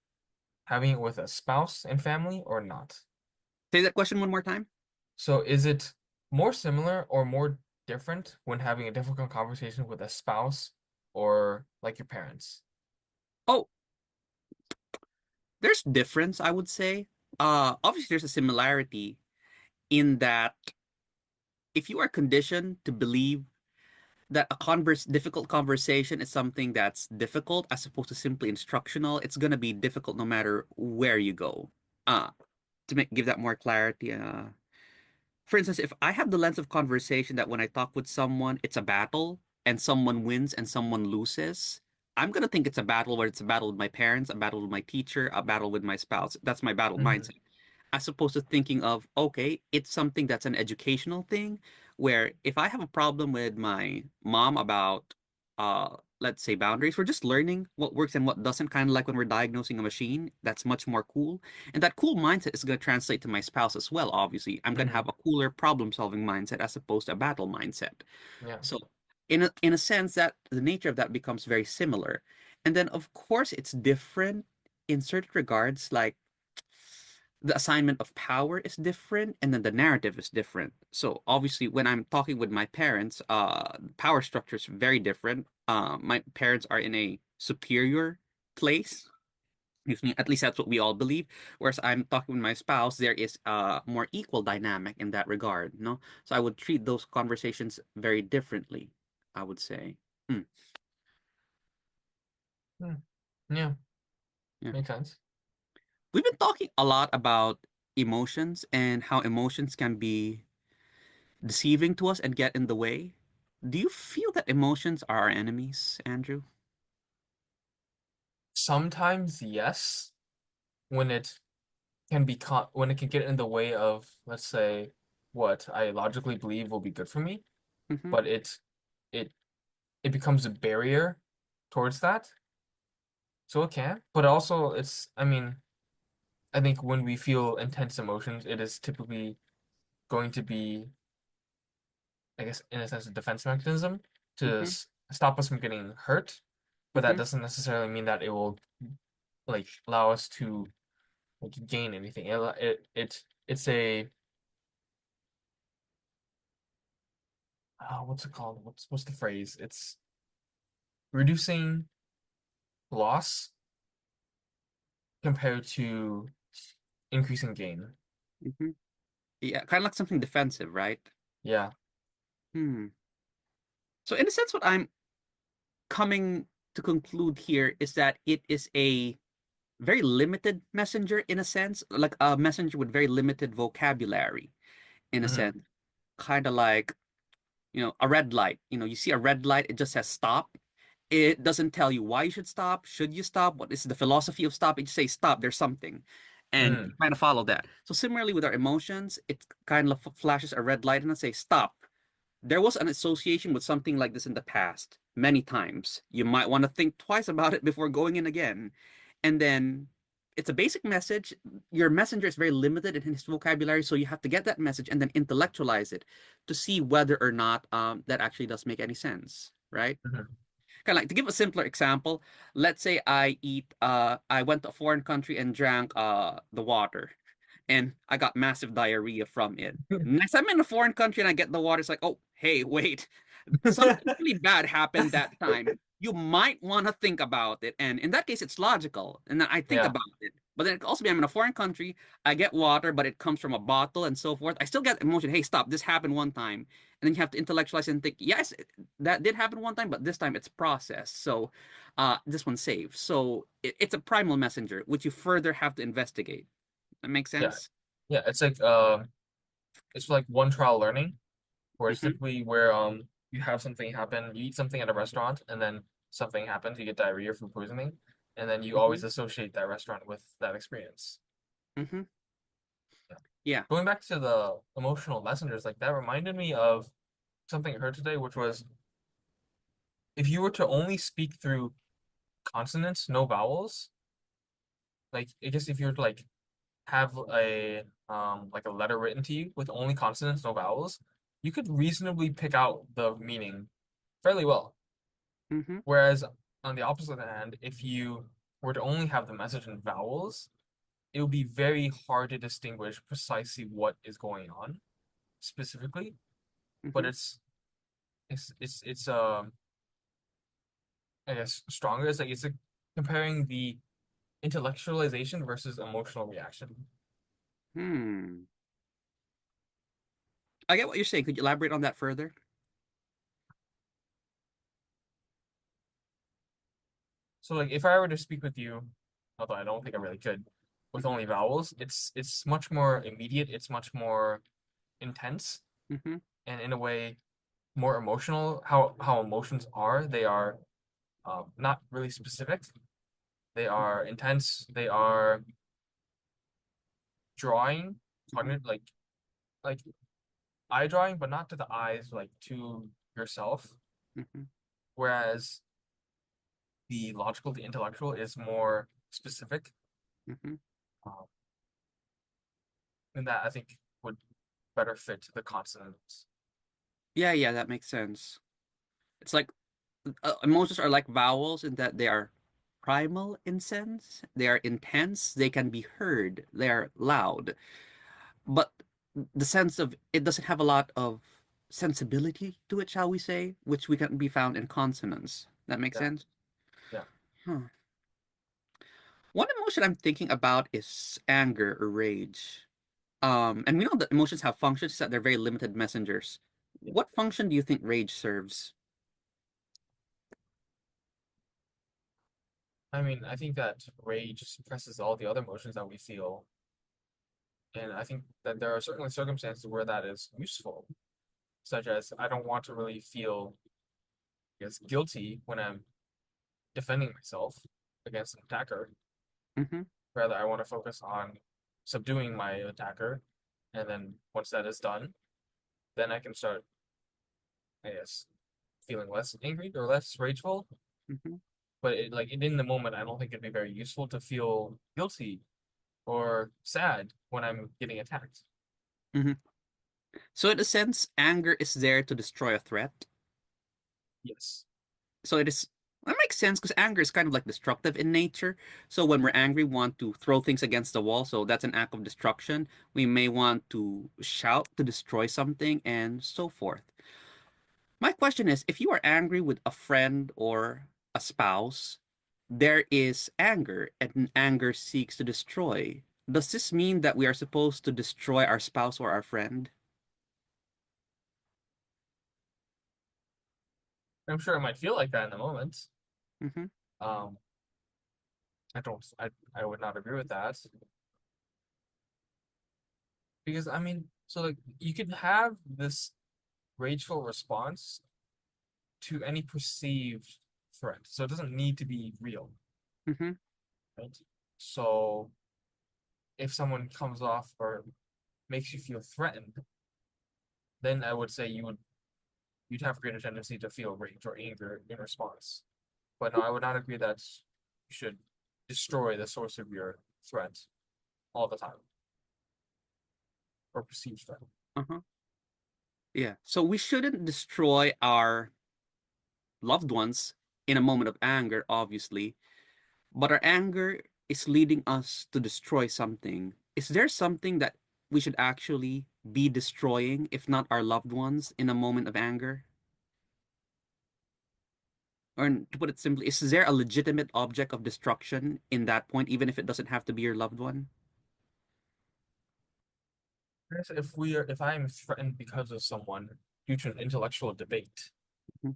having it with a spouse and family or not? Say that question one more time. So is it more similar or more different when having a difficult conversation with a spouse or like your parents? Oh, there's difference, I would say. Obviously there's a similarity in that if you are conditioned to believe that difficult conversation is something that's difficult as opposed to simply instructional, it's gonna be difficult no matter where you go. Uh, give that more clarity, for instance, if I have the lens of conversation that when I talk with someone, it's a battle and someone wins and someone loses, I'm gonna think it's a battle where it's a battle with my parents, a battle with my teacher, a battle with my spouse. That's my battle Hmm. mindset. As opposed to thinking of, okay, it's something that's an educational thing, where if I have a problem with my mom about, let's say boundaries, we're just learning what works and what doesn't, kind of like when we're diagnosing a machine. That's much more cool. And that cool mindset is going to translate to my spouse as well, obviously. I'm going to Hmm. have a cooler problem-solving mindset as opposed to a battle mindset. Yeah. So in a sense that the nature of that becomes very similar. And then of course it's different in certain regards, like the assignment of power is different and then the narrative is different. So obviously when I'm talking with my parents, power structure is very different. My parents are in a superior place. Excuse me, at least that's what we all believe. Whereas I'm talking with my spouse, there is a more equal dynamic in that regard, no? So I would treat those conversations very differently, I would say. Mm, Hmm. Yeah. yeah. Makes sense. We've been talking a lot about emotions and how emotions can be deceiving to us and get in the way. Do you feel that emotions are our enemies, Andrew? Sometimes, yes, when it can be when it can get in the way of, let's say, what I logically believe will be good for me, Hmm. but it it becomes a barrier towards that. So it can, but also I mean, I think when we feel intense emotions, it is typically going to be, I guess, in a sense, a defense mechanism to Hmm. stop us from getting hurt. But that Hmm. doesn't necessarily mean that it will like allow us to like gain anything. It's a what's it called? What's the phrase? It's reducing loss compared to increasing gain. Hmm. Yeah, kind of like something defensive, right? Yeah. Hmm. So in a sense, what I'm coming to conclude here is that it is a very limited messenger in a sense, like a messenger with very limited vocabulary in a Hmm. sense, kind of like, a red light. You see a red light, it just says stop. It doesn't tell you why you should stop. Should you stop? What is the philosophy of stop? It just says stop, there's something. And you Hmm. kind of follow that. So similarly with our emotions, it kind of flashes a red light and it says stop. There was an association with something like this in the past, many times. You might want to think twice about it before going in again. And then it's a basic message. Your messenger is very limited in his vocabulary, so you have to get that message and then intellectualize it to see whether or not that actually does make any sense, right? Hmm. Kind of like to give a simpler example, let's say I went to a foreign country and drank the water and I got massive diarrhea from it. Next time I'm in a foreign country and I get the water, it's like, oh, hey, wait, something really bad happened that time. You might want to think about it. And in that case, it's logical. And then I think Yeah. about it. But then it could also be I'm in a foreign country, I get water, but it comes from a bottle and so forth. I still get emotion. Hey, stop, this happened one time. And then you have to intellectualize and think, yes, that did happen one time, but this time it's processed. So this one's safe. So it's a primal messenger, which you further have to investigate. That makes Yeah. sense? Yeah. It's like one trial learning, where it's Hmm. typically where you have something happen, you eat something at a restaurant, and then something happens, you get diarrhea, food poisoning. and then you Mm-hmm. always associate that restaurant with that experience. Mm-hmm. Yeah. Yeah. Going back to the emotional messengers, like that reminded me of something I heard today, which was if you were to only speak through consonants, no vowels, like I guess if you were to have a letter written to you with only consonants, no vowels, you could reasonably pick out the meaning fairly well. Mm-hmm. Whereas on the opposite hand, if you were to only have the message in vowels, it would be very hard to distinguish precisely what is going on specifically. But Mm-hmm. it's I guess stronger. It's like comparing the intellectualization versus emotional reaction. Hmm. I get what you're saying. Could you elaborate on that further? So like if I were to speak with you, although I don't think I really could, with Mm-hmm. only vowels, it's much more immediate, it's much more intense, Mm-hmm. and in a way more emotional. How emotions are, they are not really specific. They are intense. They are drawing, Mm-hmm. cognitive, like eye drawing, but not to the eyes, like to yourself. Mm-hmm. Whereas the logical, the intellectual is more specific. Mm-hmm. Um, and that I think would better fit the consonants. Yeah, yeah, that makes sense. It's like emotions are like vowels in that they are primal in sense, they are intense, they can be heard, they are loud, but the sense of it doesn't have a lot of sensibility to it, shall we say, which we can be found in consonants. That makes Yeah, sense? yeah. Huh. One emotion I'm thinking about is anger or rage. And we know that emotions have functions, that they're very limited messengers. Yeah. What function do you think rage serves? I mean, I think that rage suppresses all the other emotions that we feel, and I think that there are certainly circumstances where that is useful, such as I don't want to really feel, I guess, guilty when I'm defending myself against an attacker. Mm-hmm. Rather, I want to focus on subduing my attacker, and then once that is done, then I can start, I guess, feeling less angry or less rageful. Mm-hmm. But in the moment, I don't think it'd be very useful to feel guilty or sad when I'm getting attacked. Mm-hmm. So in a sense, anger is there to destroy a threat. Yes. So it is that makes sense because anger is kind of like destructive in nature. So when we're angry, we want to throw things against the wall. So that's an act of destruction. We may want to shout to destroy something and so forth. My question is, if you are angry with a friend or a spouse, there is anger, and anger seeks to destroy. Does this mean that we are supposed to destroy our spouse or our friend? I'm sure it might feel like that in the moment. Mm-hmm. Um, I don't, I would not agree with that because I mean, so like you can have this rageful response to any perceived threat. So it doesn't need to be real, Mm-hmm. right? So if someone comes off or makes you feel threatened, then I would say you'd have a greater tendency to feel rage or anger in response. But no, I would not agree that you should destroy the source of your threat all the time or perceived threat. Uh-huh. Yeah. So we shouldn't destroy our loved ones in a moment of anger, obviously, but our anger is leading us to destroy something. Is there something that we should actually be destroying, if not our loved ones, in a moment of anger? Or to put it simply, is there a legitimate object of destruction in that point, even if it doesn't have to be your loved one? If I am threatened because of someone due to an intellectual debate, Mhm.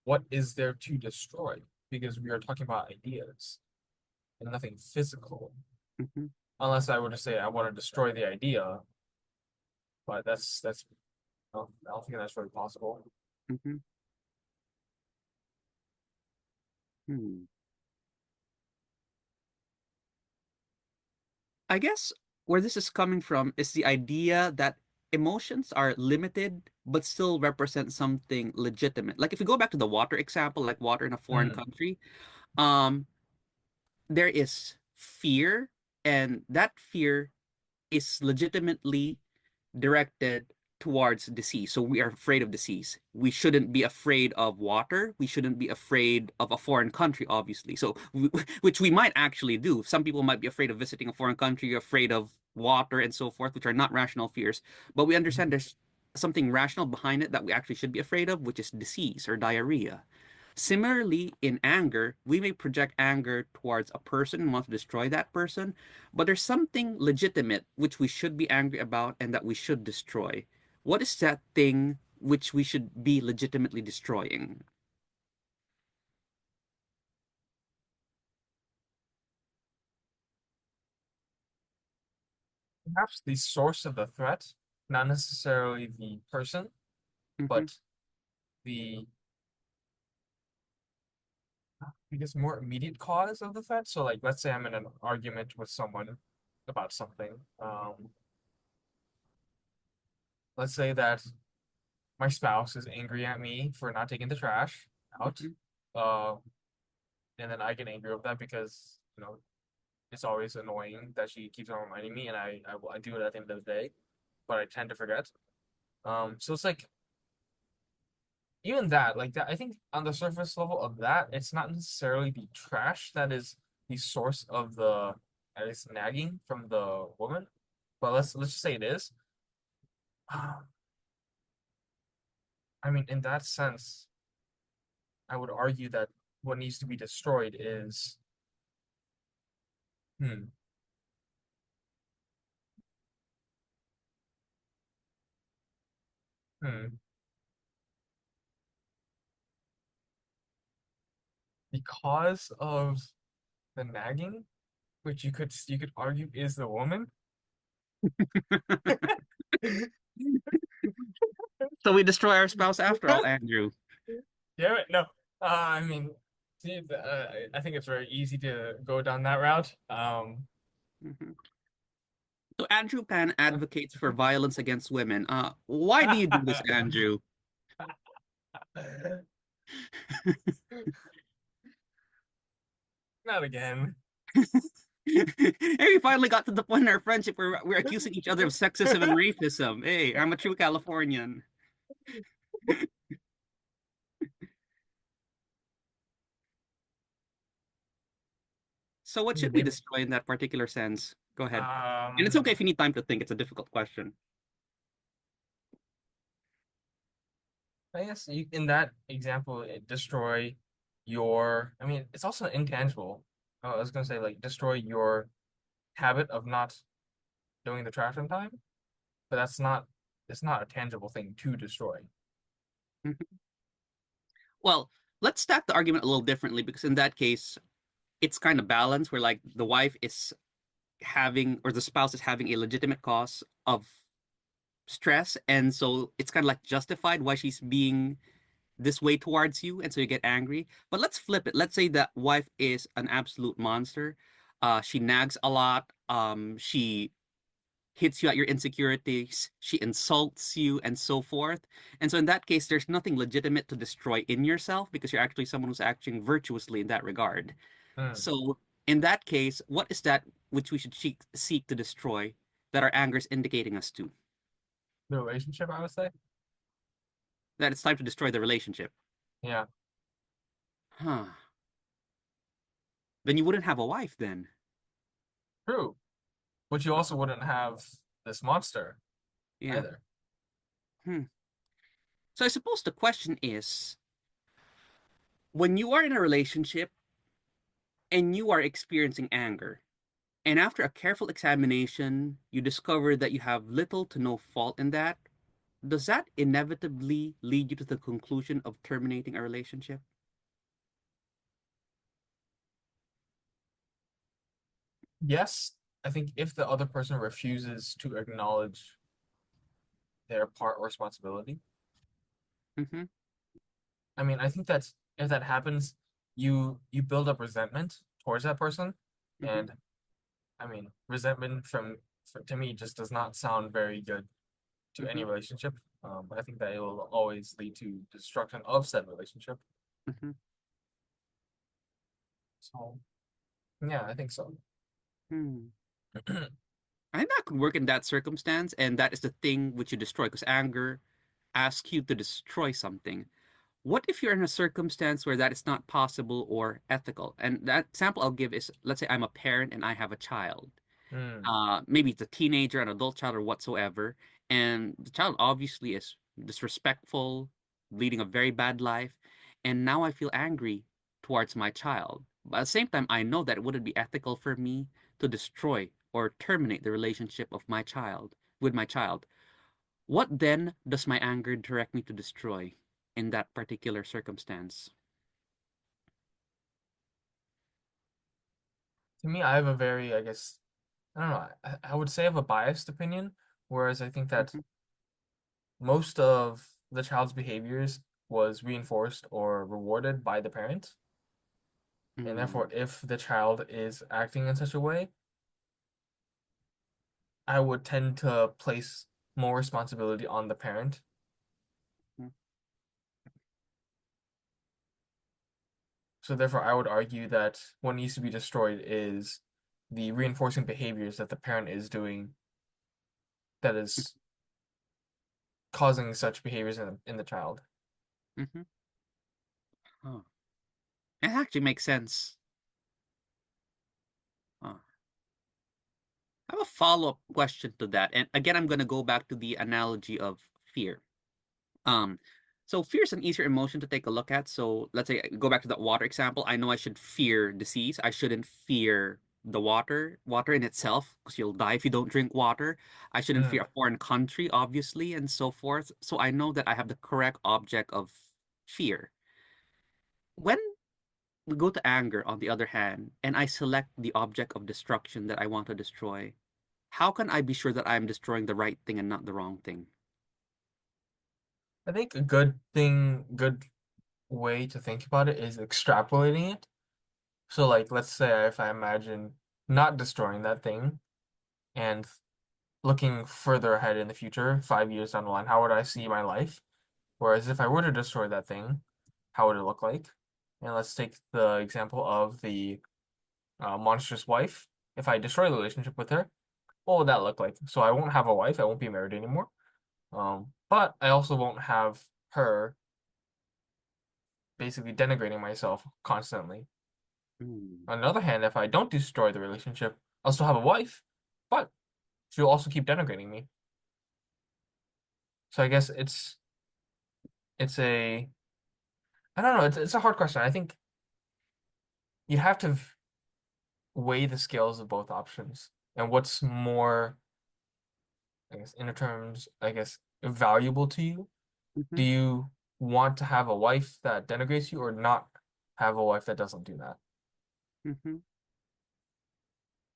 what is there to destroy? Because we are talking about ideas and nothing physical. Mhm. Unless I were to say I want to destroy the idea, but I don't think that's really possible. Mhm. Hmm. I guess where this is coming from is the idea that emotions are limited but still represent something legitimate. Like if we go back to the water example, like water in a foreign Mm, country, um, there is fear, and that fear is legitimately directed towards disease. So we are afraid of disease. We shouldn't be afraid of water. We shouldn't be afraid of a foreign country, obviously. Which we might actually do. Some people might be afraid of visiting a foreign country, afraid of water and so forth, which are not rational fears. But we understand there's something rational behind it that we actually should be afraid of, which is disease or diarrhea. Similarly, in anger, we may project anger towards a person and want to destroy that person, but there's something legitimate which we should be angry about and that we should destroy. What is that thing which we should be legitimately destroying? perhaps the source of the threat, not necessarily the person, Hmm. but the, I guess, more immediate cause of the threat. So, like, let's say I'm in an argument with someone about something. Let's say that my spouse is angry at me for not taking the trash out. Hmm. Uh, and then I get angry with that because, it's always annoying that she keeps on reminding me, and I do it at the end of the day, but I tend to forget. So it's like even that, like that, I think on the surface level of that, it's not necessarily the trash that is the source of the, at least nagging from the woman, but let's just say it is. Um, I mean, in that sense, I would argue that what needs to be destroyed is, hmm, hmm, because of the nagging, which you could argue is the woman. So we destroy our spouse after all, Andrew. Damn it, no. I mean, see, I think it's very easy to go down that route. Mhm. So Andrew Pan advocates for violence against women. Why do you do this, Andrew? Not again. Hey, we finally got to the point in our friendship where we're accusing each other of sexism and racism. Hey, I'm a true Californian. So what should we Maybe. destroy in that particular sense? Go ahead. And it's Um, okay if you need time to think. It's a difficult question. I guess in that example, destroy your. I mean, it's also intangible. Oh, I was gonna say like destroy your habit of not doing the trash on time, but that's not. It's not a tangible thing to destroy. Mhm. Well, let's stack the argument a little differently because in that case, it's kind of balanced where like the wife is having or the spouse is having a legitimate cause of stress, and so it's kind of like justified why she's being this way towards you, and so you get angry. But let's flip it. Let's say that wife is an absolute monster. She nags a lot. She hits you at your insecurities. She insults you, and so forth. And so in that case, there's nothing legitimate to destroy in yourself because you're actually someone who's acting virtuously in that regard. Hmm. So in that case, what is that which we should seek to destroy that our anger is indicating us to? The relationship, I would say. That it's time to destroy the relationship. Yeah, Huh. Then you wouldn't have a wife then. true. But you also wouldn't have this monster Yeah. either. Hmm. So I suppose the question is, when you are in a relationship and you are experiencing anger, and after a careful examination, you discover that you have little to no fault in that, does that inevitably lead you to the conclusion of terminating a relationship? Yes, I think if the other person refuses to acknowledge their part of responsibility, Hmm. I mean, I think that's if that happens, you build up resentment towards that person, Hmm. and I mean, resentment to me just does not sound very good to any Hmm. relationship. I think that it will always lead to destruction of said relationship. Hmm. So yeah, I think so. Hmm. I think that could work in that circumstance, and that is the thing which you destroy, because anger asks you to destroy something. What if you're in a circumstance where that is not possible or ethical? And that example I'll give is, let's say I'm a parent and I have a child. Mm, Maybe it's a teenager, an adult child, or whatsoever, and the child obviously is disrespectful, leading a very bad life, and now I feel angry towards my child. But at the same time, I know that it wouldn't be ethical for me to destroy or terminate the relationship of my child with my child. What then does my anger direct me to destroy in that particular circumstance? to me, I have a very, I guess, I don't know, I would say I have a biased opinion, whereas I think that Mm-hmm. most of the child's behaviors was reinforced or rewarded by the parent. And therefore, Mm-hmm. if the child is acting in such a way, I would tend to place more responsibility on the parent. So therefore, I would argue that what needs to be destroyed is the reinforcing behaviors that the parent is doing that is causing such behaviors in the child. Mm-hmm. Oh, it actually makes sense. Oh. I have a follow-up question to that. And again, I'm going to go back to the analogy of fear. Um, so fear is an easier emotion to take a look at. So let's say go back to that water example. I know I should fear disease. I shouldn't fear the water in itself, because you'll die if you don't drink water. I shouldn't Mm. fear a foreign country, obviously, and so forth. So I know that I have the correct object of fear. When we go to anger, on the other hand, and I select the object of destruction that I want to destroy, how can I be sure that I'm destroying the right thing and not the wrong thing? I think a good way to think about it is extrapolating it. So, like, let's say if I imagine not destroying that thing and looking further ahead in the future, 5 years down the line, how would I see my life? Whereas if I were to destroy that thing, how would it look like? And let's take the example of the monstrous wife. If I destroy the relationship with her, what would that look like? So I won't have a wife, I won't be married anymore. But I also won't have her basically denigrating myself constantly. Hmm. On the other hand, if I don't destroy the relationship, I'll still have a wife, but she'll also keep denigrating me. So I guess it's a I don't know, it's a hard question. I think you have to weigh the scales of both options and what's more, I guess, in terms, I guess, valuable to you. Do Hmm. you want to have a wife that denigrates you or not have a wife that doesn't do that? Hmm.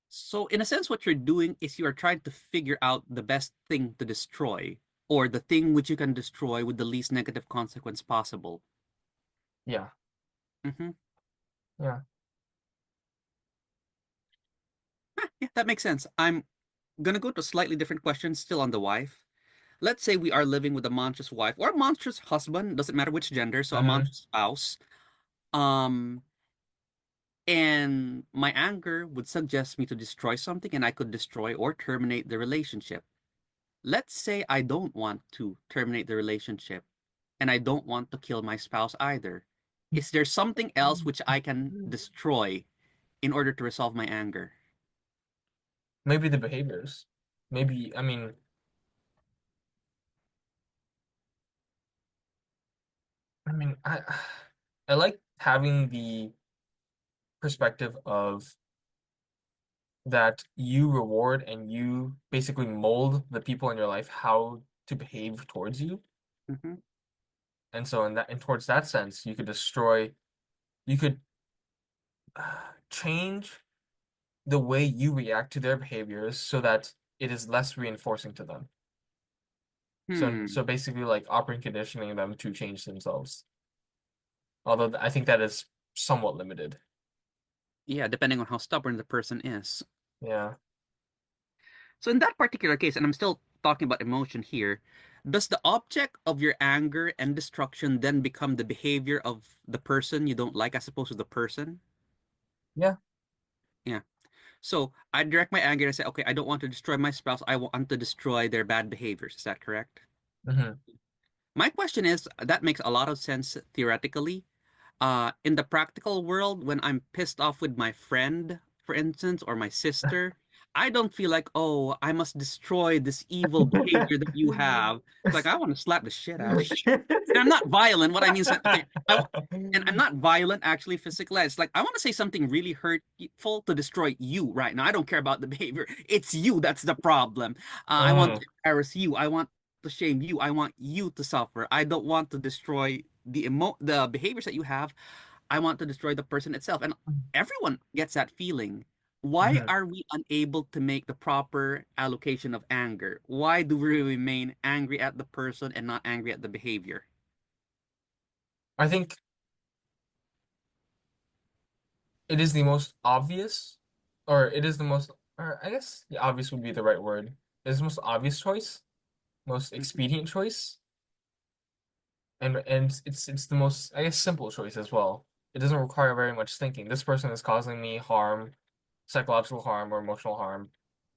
So, in a sense, what you're doing is you are trying to figure out the best thing to destroy, or the thing which you can destroy with the least negative consequence possible. Yeah, Hmm. yeah. Yeah, that makes sense. I'm gonna go to a slightly different question, still on the wife. Let's say we are living with a monstrous wife or a monstrous husband, doesn't matter which gender, so a Mm-hmm. monstrous spouse. Um, and my anger would suggest me to destroy something, and I could destroy or terminate the relationship. Let's say I don't want to terminate the relationship and I don't want to kill my spouse either. Is there something else which I can destroy in order to resolve my anger? Maybe the behaviors. Maybe, I like having the perspective of that you reward and you basically mold the people in your life how to behave towards you. Hmm. And so in towards that sense, you could change the way you react to their behaviors so that it is less reinforcing to them. Hmm. So basically like operant conditioning them to change themselves. Although I think that is somewhat limited. Yeah, depending on how stubborn the person is. Yeah. So in that particular case, and I'm still talking about emotion here, does the object of your anger and destruction then become the behavior of the person you don't like as opposed to the person? Yeah. Yeah. So I direct my anger and say, okay, I don't want to destroy my spouse. I want to destroy their bad behaviors. Is that correct? Hmm. My question is, that makes a lot of sense theoretically. In the practical world, when I'm pissed off with my friend, for instance, or my sister, I don't feel like, oh, I must destroy this evil behavior that you have. It's like I want to slap the shit out of you. And I'm not violent. What I mean is that, okay, and I'm not violent actually physically. It's like I want to say something really hurtful to destroy you right now. I don't care about the behavior. It's you that's the problem. I want Mm, to embarrass you. I want to shame you. I want you to suffer. I don't want to destroy the behaviors that you have. I want to destroy the person itself. And everyone gets that feeling. Why mhm. are we unable to make the proper allocation of anger? Why do we remain angry at the person and not angry at the behavior? I think it is the most obvious, or it is the most, or I guess yeah, obvious would be the right word. It is the most obvious choice, most Mhm, expedient choice, and it's the most, I guess, simple choice as well. It doesn't require very much thinking. This person is causing me harm, psychological harm or emotional harm,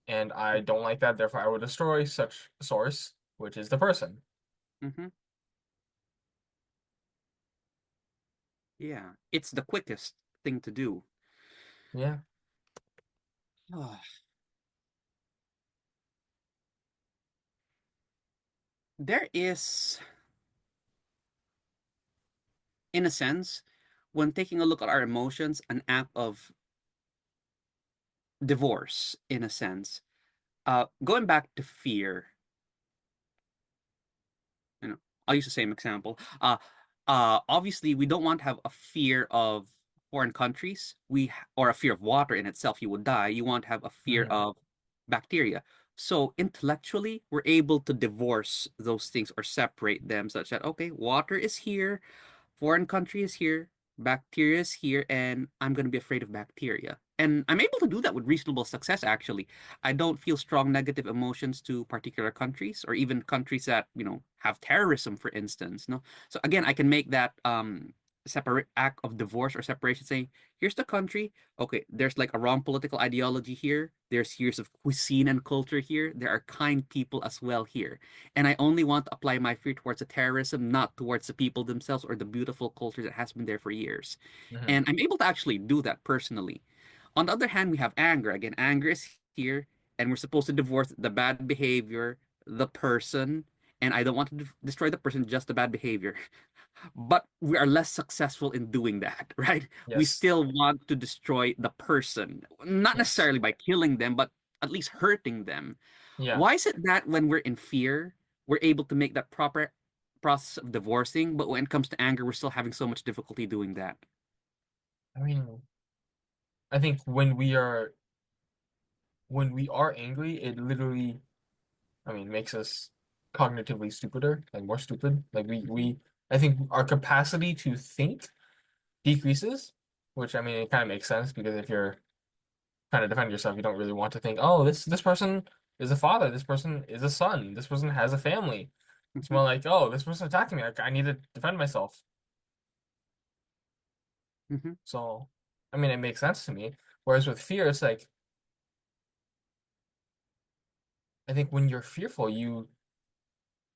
and I don't like that. Therefore, I will destroy such source, which is the person. mhm. Yeah, it's the quickest thing to do. Yeah. There is, in a sense, when taking a look at our emotions, an act of divorce, in a sense. Going back to fear, you know, I'll use the same example. Obviously, we don't want to have a fear of foreign countries. Or a fear of water in itself. You would die. You want to have a fear Hmm. of bacteria. So intellectually, we're able to divorce those things or separate them, such that okay, water is here, foreign country is here, bacteria is here, and I'm going to be afraid of bacteria. And I'm able to do that with reasonable success, actually. I don't feel strong negative emotions to particular countries or even countries that, have terrorism, for instance. No. So again, I can make that separate act of divorce or separation, saying, here's the country. Okay, there's like a wrong political ideology here. There's years of cuisine and culture here. There are kind people as well here, and I only want to apply my fear towards the terrorism, not towards the people themselves or the beautiful culture that has been there for years. Hmm. And I'm able to actually do that personally. On the other hand, we have anger. Again, anger is here, and we're supposed to divorce the bad behavior, the person, and I don't want to destroy the person, just the bad behavior. But we are less successful in doing that, right? We Yes. still want to destroy the person, not Yes. necessarily by killing them, but at least hurting them. Yeah. Why is it that when we're in fear, we're able to make that proper process of divorcing, but when it comes to anger, we're still having so much difficulty doing that? I mean, I think when we are angry, it literally, I mean, makes us cognitively stupider, like more stupid. Like Mhm, I think our capacity to think decreases, which I mean, it kind of makes sense because if you're trying to defend yourself, you don't really want to think, oh, this person is a father, this person is a son, this person has a family. It's mhm, more like, oh, this person attacked me. I need to defend myself. mhm. So, I mean, it makes sense to me. Whereas with fear, it's like, I think when you're fearful, you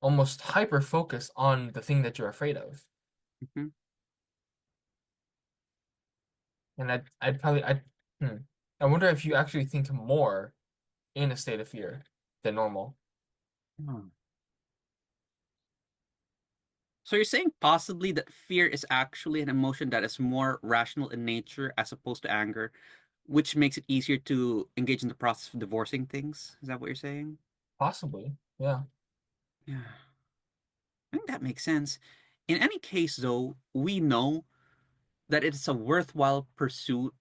almost hyper focus on the thing that you're afraid of. Mhm. And hmm. I wonder if you actually think more in a state of fear than normal. Hmm. So you're saying possibly that fear is actually an emotion that is more rational in nature as opposed to anger, which makes it easier to engage in the process of divorcing things? Is that what you're saying? Possibly. Yeah. Yeah, I think that makes sense. In any case, though, we know that it's a worthwhile pursuit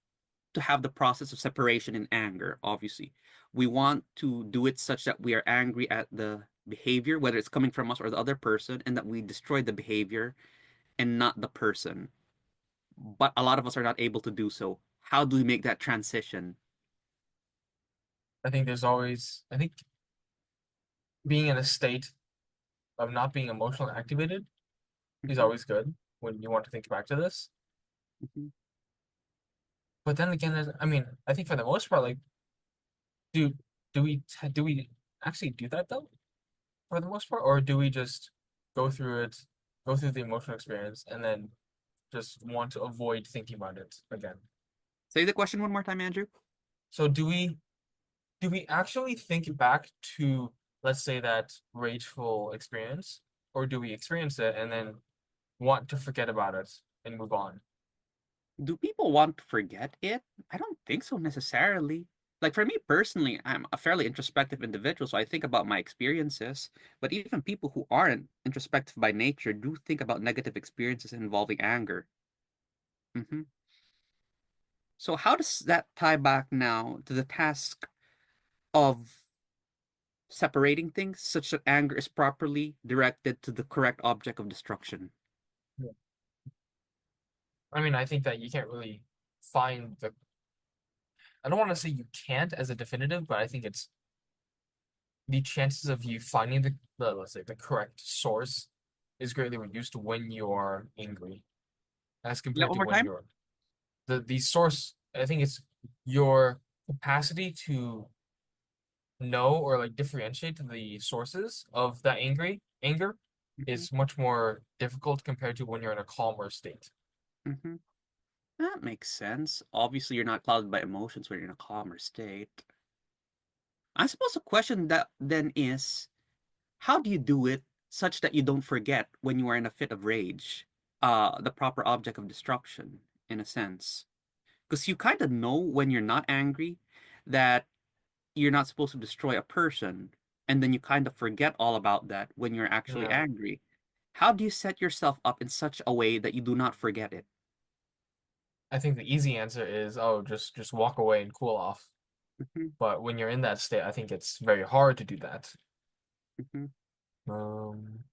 to have the process of separation in anger, obviously. We want to do it such that we are angry at the behavior, whether it's coming from us or the other person, and that we destroy the behavior and not the person. But a lot of us are not able to do so. How do we make that transition? I think being in a state of not being emotionally activated is Mhm, always good when you want to think back to this. mhm. But then again, I mean, I think for the most part, like, do do we actually do that though? For the most part, or do we just go through it, go through the emotional experience, and then just want to avoid thinking about it again? Say the question one more time, Andrew. So do we actually think back to, let's say, that rageful experience, or do we experience it and then want to forget about it and move on? Do people want to forget it? I don't think so necessarily. Like for me personally, I'm a fairly introspective individual, so I think about my experiences. But even people who aren't introspective by nature do think about negative experiences involving anger. Hmm. So how does that tie back now to the task of separating things such that anger is properly directed to the correct object of destruction? Yeah. I mean, I think that you can't really find the. I don't want to say you can't as a definitive, but I think it's the chances of you finding the let's say the correct source is greatly reduced when you're angry as Yeah, compared one to more when time. you're the source. I think it's your capacity to know or like differentiate the sources of that anger Hmm. is much more difficult compared to when you're in a calmer state. Hmm. That makes sense. Obviously, you're not clouded by emotions when you're in a calmer state. I suppose the question that then is, how do you do it such that you don't forget when you are in a fit of rage, the proper object of destruction, in a sense? Because you kind of know when you're not angry that you're not supposed to destroy a person, and then you kind of forget all about that when you're actually Yeah, angry. How do you set yourself up in such a way that you do not forget it? I think the easy answer is, oh, just walk away and cool off. Hmm. But when you're in that state, I think it's very hard to do that. Hmm. Um,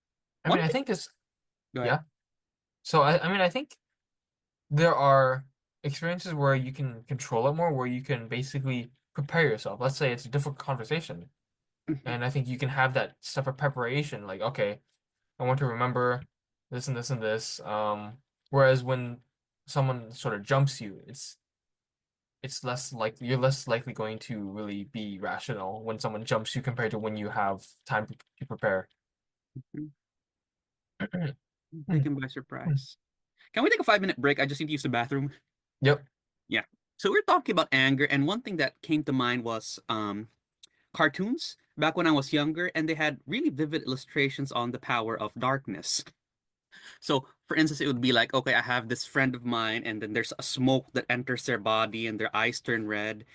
I mean, One I thing, think this, go ahead. yeah. So I mean, I think there are experiences where you can control it more, where you can basically prepare yourself. Let's say it's a difficult conversation, Hmm. and I think you can have that separate preparation. Like, okay, I want to remember this and this and this. Whereas when someone sort of jumps you, it's less like you're less likely going to really be rational when someone jumps you compared to when you have time to prepare. Taken by surprise. Can we take a 5 minute break? I just need to use the bathroom. Yep. Yeah. So we're talking about anger, and one thing that came to mind was cartoons back when I was younger, and they had really vivid illustrations on the power of darkness. So, for instance, it would be like, okay, I have this friend of mine, and then there's a smoke that enters their body, and their eyes turn red.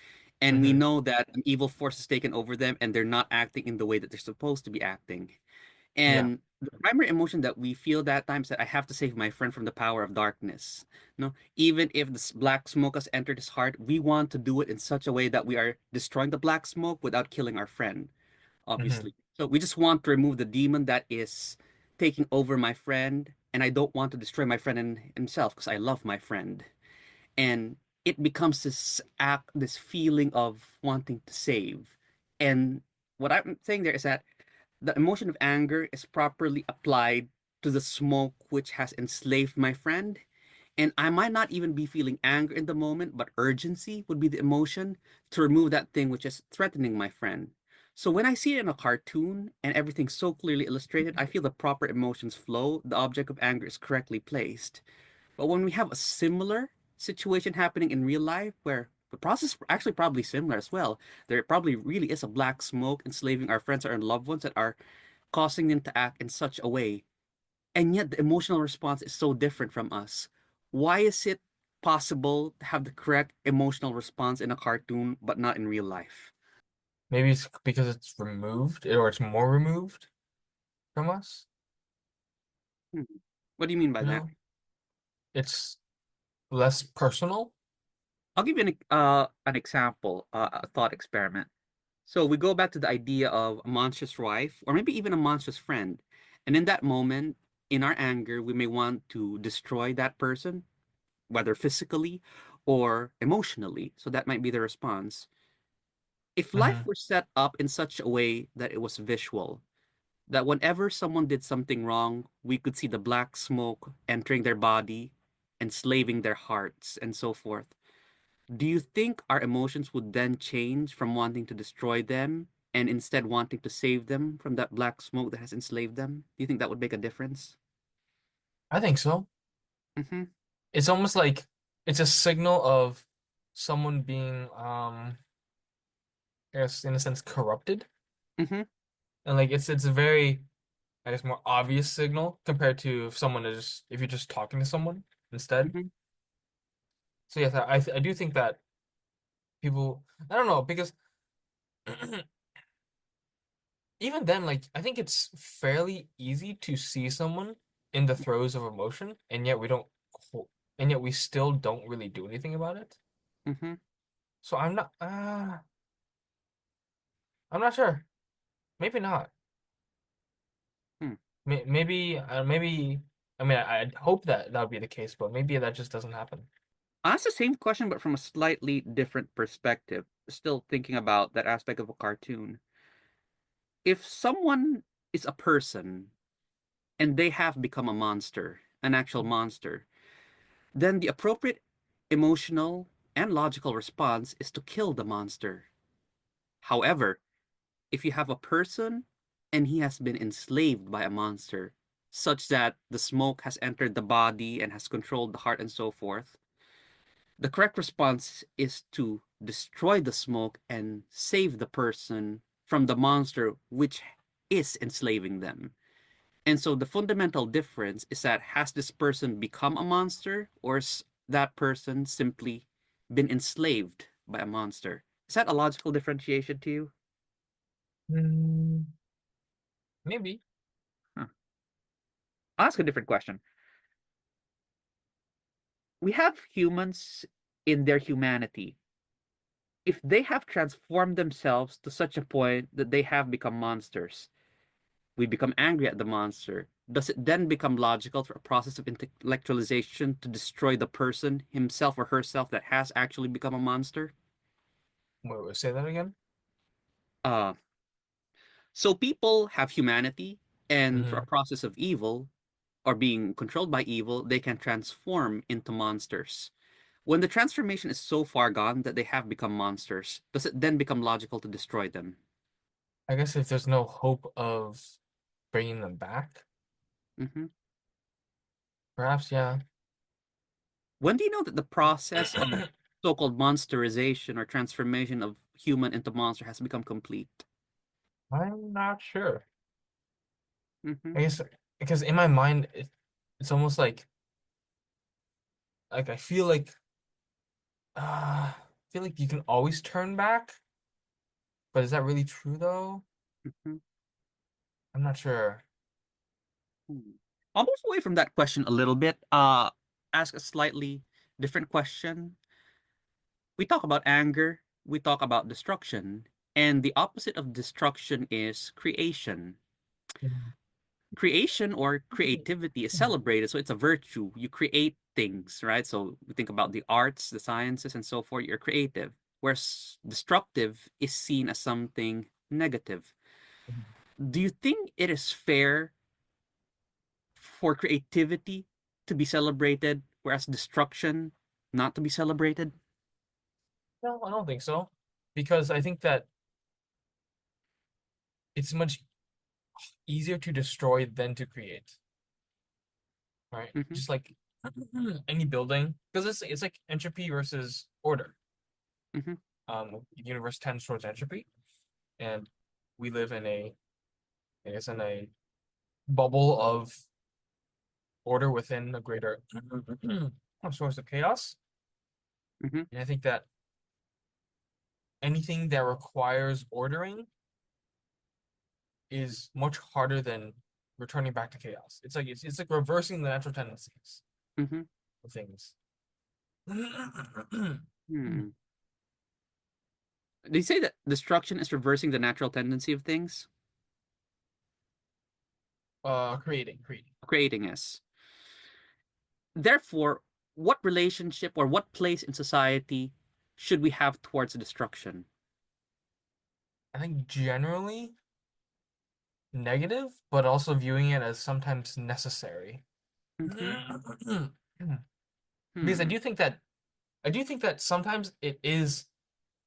And we Hmm. know that an evil force has taken over them, and they're not acting in the way that they're supposed to be acting. Yeah. And the primary emotion that we feel that time is that I have to save my friend from the power of darkness. No, even if this black smoke has entered his heart, we want to do it in such a way that we are destroying the black smoke without killing our friend, Hmm. obviously. So we just want to remove the demon that is taking over my friend, and I don't want to destroy my friend and himself because I love my friend. And it becomes this act, this feeling of wanting to save. And what I'm saying there is that the emotion of anger is properly applied to the smoke which has enslaved my friend. And I might not even be feeling anger in the moment, but urgency would be the emotion to remove that thing which is threatening my friend. So when I see it in a cartoon and everything's so clearly illustrated, I feel the proper emotions flow, the object of anger is correctly placed. But when we have a similar situation happening in real life where the process is actually probably similar as well, there probably really is a black smoke enslaving our friends or our loved ones that are causing them to act in such a way. And yet the emotional response is so different from us. Why is it possible to have the correct emotional response in a cartoon but not in real life? Maybe it's because it's removed or it's more removed from us. Hmm. What do you mean by You that? know, it's less personal. I'll give you an example, a thought experiment. So we go back to the idea of a monstrous wife, or maybe even a monstrous friend. And in that moment, in our anger, we may want to destroy that person, whether physically or emotionally. So that might be the response. If life Hmm. were set up in such a way that it was visual, that whenever someone did something wrong, we could see the black smoke entering their body, enslaving their hearts, and so forth. Do you think our emotions would then change from wanting to destroy them and instead wanting to save them from that black smoke that has enslaved them? Do you think that would make a difference? I think so. Mm-hmm. It's almost like it's a signal of someone being, I guess, in a sense, corrupted. Mm-hmm. And like it's a very, I guess, more obvious signal compared to if someone is if you're just talking to someone instead. Mm-hmm. So yes, I do think that people, I don't know, because even then, like I think it's fairly easy to see someone in the throes of emotion, and yet we don't, and yet we still don't really do anything about it. Mm-hmm. So I'm not sure. Maybe not. Hmm. Maybe. I mean, I'd hope that that would be the case, but maybe that just doesn't happen. I'll ask the same question, but from a slightly different perspective. Still thinking about that aspect of a cartoon. If someone is a person and they have become a monster, an actual monster, then the appropriate emotional and logical response is to kill the monster. However, if you have a person and he has been enslaved by a monster, such that the smoke has entered the body and has controlled the heart and so forth, the correct response is to destroy the smoke and save the person from the monster which is enslaving them. And so the fundamental difference is that has this person become a monster or is that person simply been enslaved by a monster? Is that a logical differentiation to you? Hmm, maybe. Huh. I'll ask a different question. We have humans in their humanity. If they have transformed themselves to such a point that they have become monsters, we become angry at the monster. Does it then become logical for a process of intellectualization to destroy the person, himself or herself, that has actually become a monster? Say that again. Uh, so people have humanity, and through a Hmm. process of evil or being controlled by evil, they can transform into monsters. When the transformation is so far gone that they have become monsters, does it then become logical to destroy them? I guess if there's no hope of bringing them back, Hmm. perhaps, yeah. When do you know that the process of so-called monsterization or transformation of human into monster has become complete? I'm not sure. Hmm. I guess because in my mind, it's almost like I feel like you can always turn back, but is that really true though? Hmm. I'm not sure. I'll move away from that question a little bit. Ask a slightly different question. We talk about anger, we talk about destruction, and the opposite of destruction is creation. Mhm. Creation or creativity is celebrated, so it's a virtue. You create things, right? So we think about the arts, the sciences, and so forth. You're creative, whereas destructive is seen as something negative. Do you think it is fair for creativity to be celebrated, whereas destruction not to be celebrated? No, I don't think so. Because I think that it's much easier to destroy than to create, right? Hmm. Just like any building, because it's like entropy versus order. Hmm. The universe tends towards entropy, and we live in I guess, in a bubble of order within a greater source of chaos. Hmm. And I think that anything that requires ordering is much harder than returning back to chaos. It's like reversing the natural tendencies Hmm. of things. Hmm. Do you say that destruction is reversing the natural tendency of things? Creating. Creating is. Therefore, what relationship or what place in society should we have towards destruction? I think generally negative, but also viewing it as sometimes necessary. Mm-hmm. Because Hmm. I do think that sometimes it is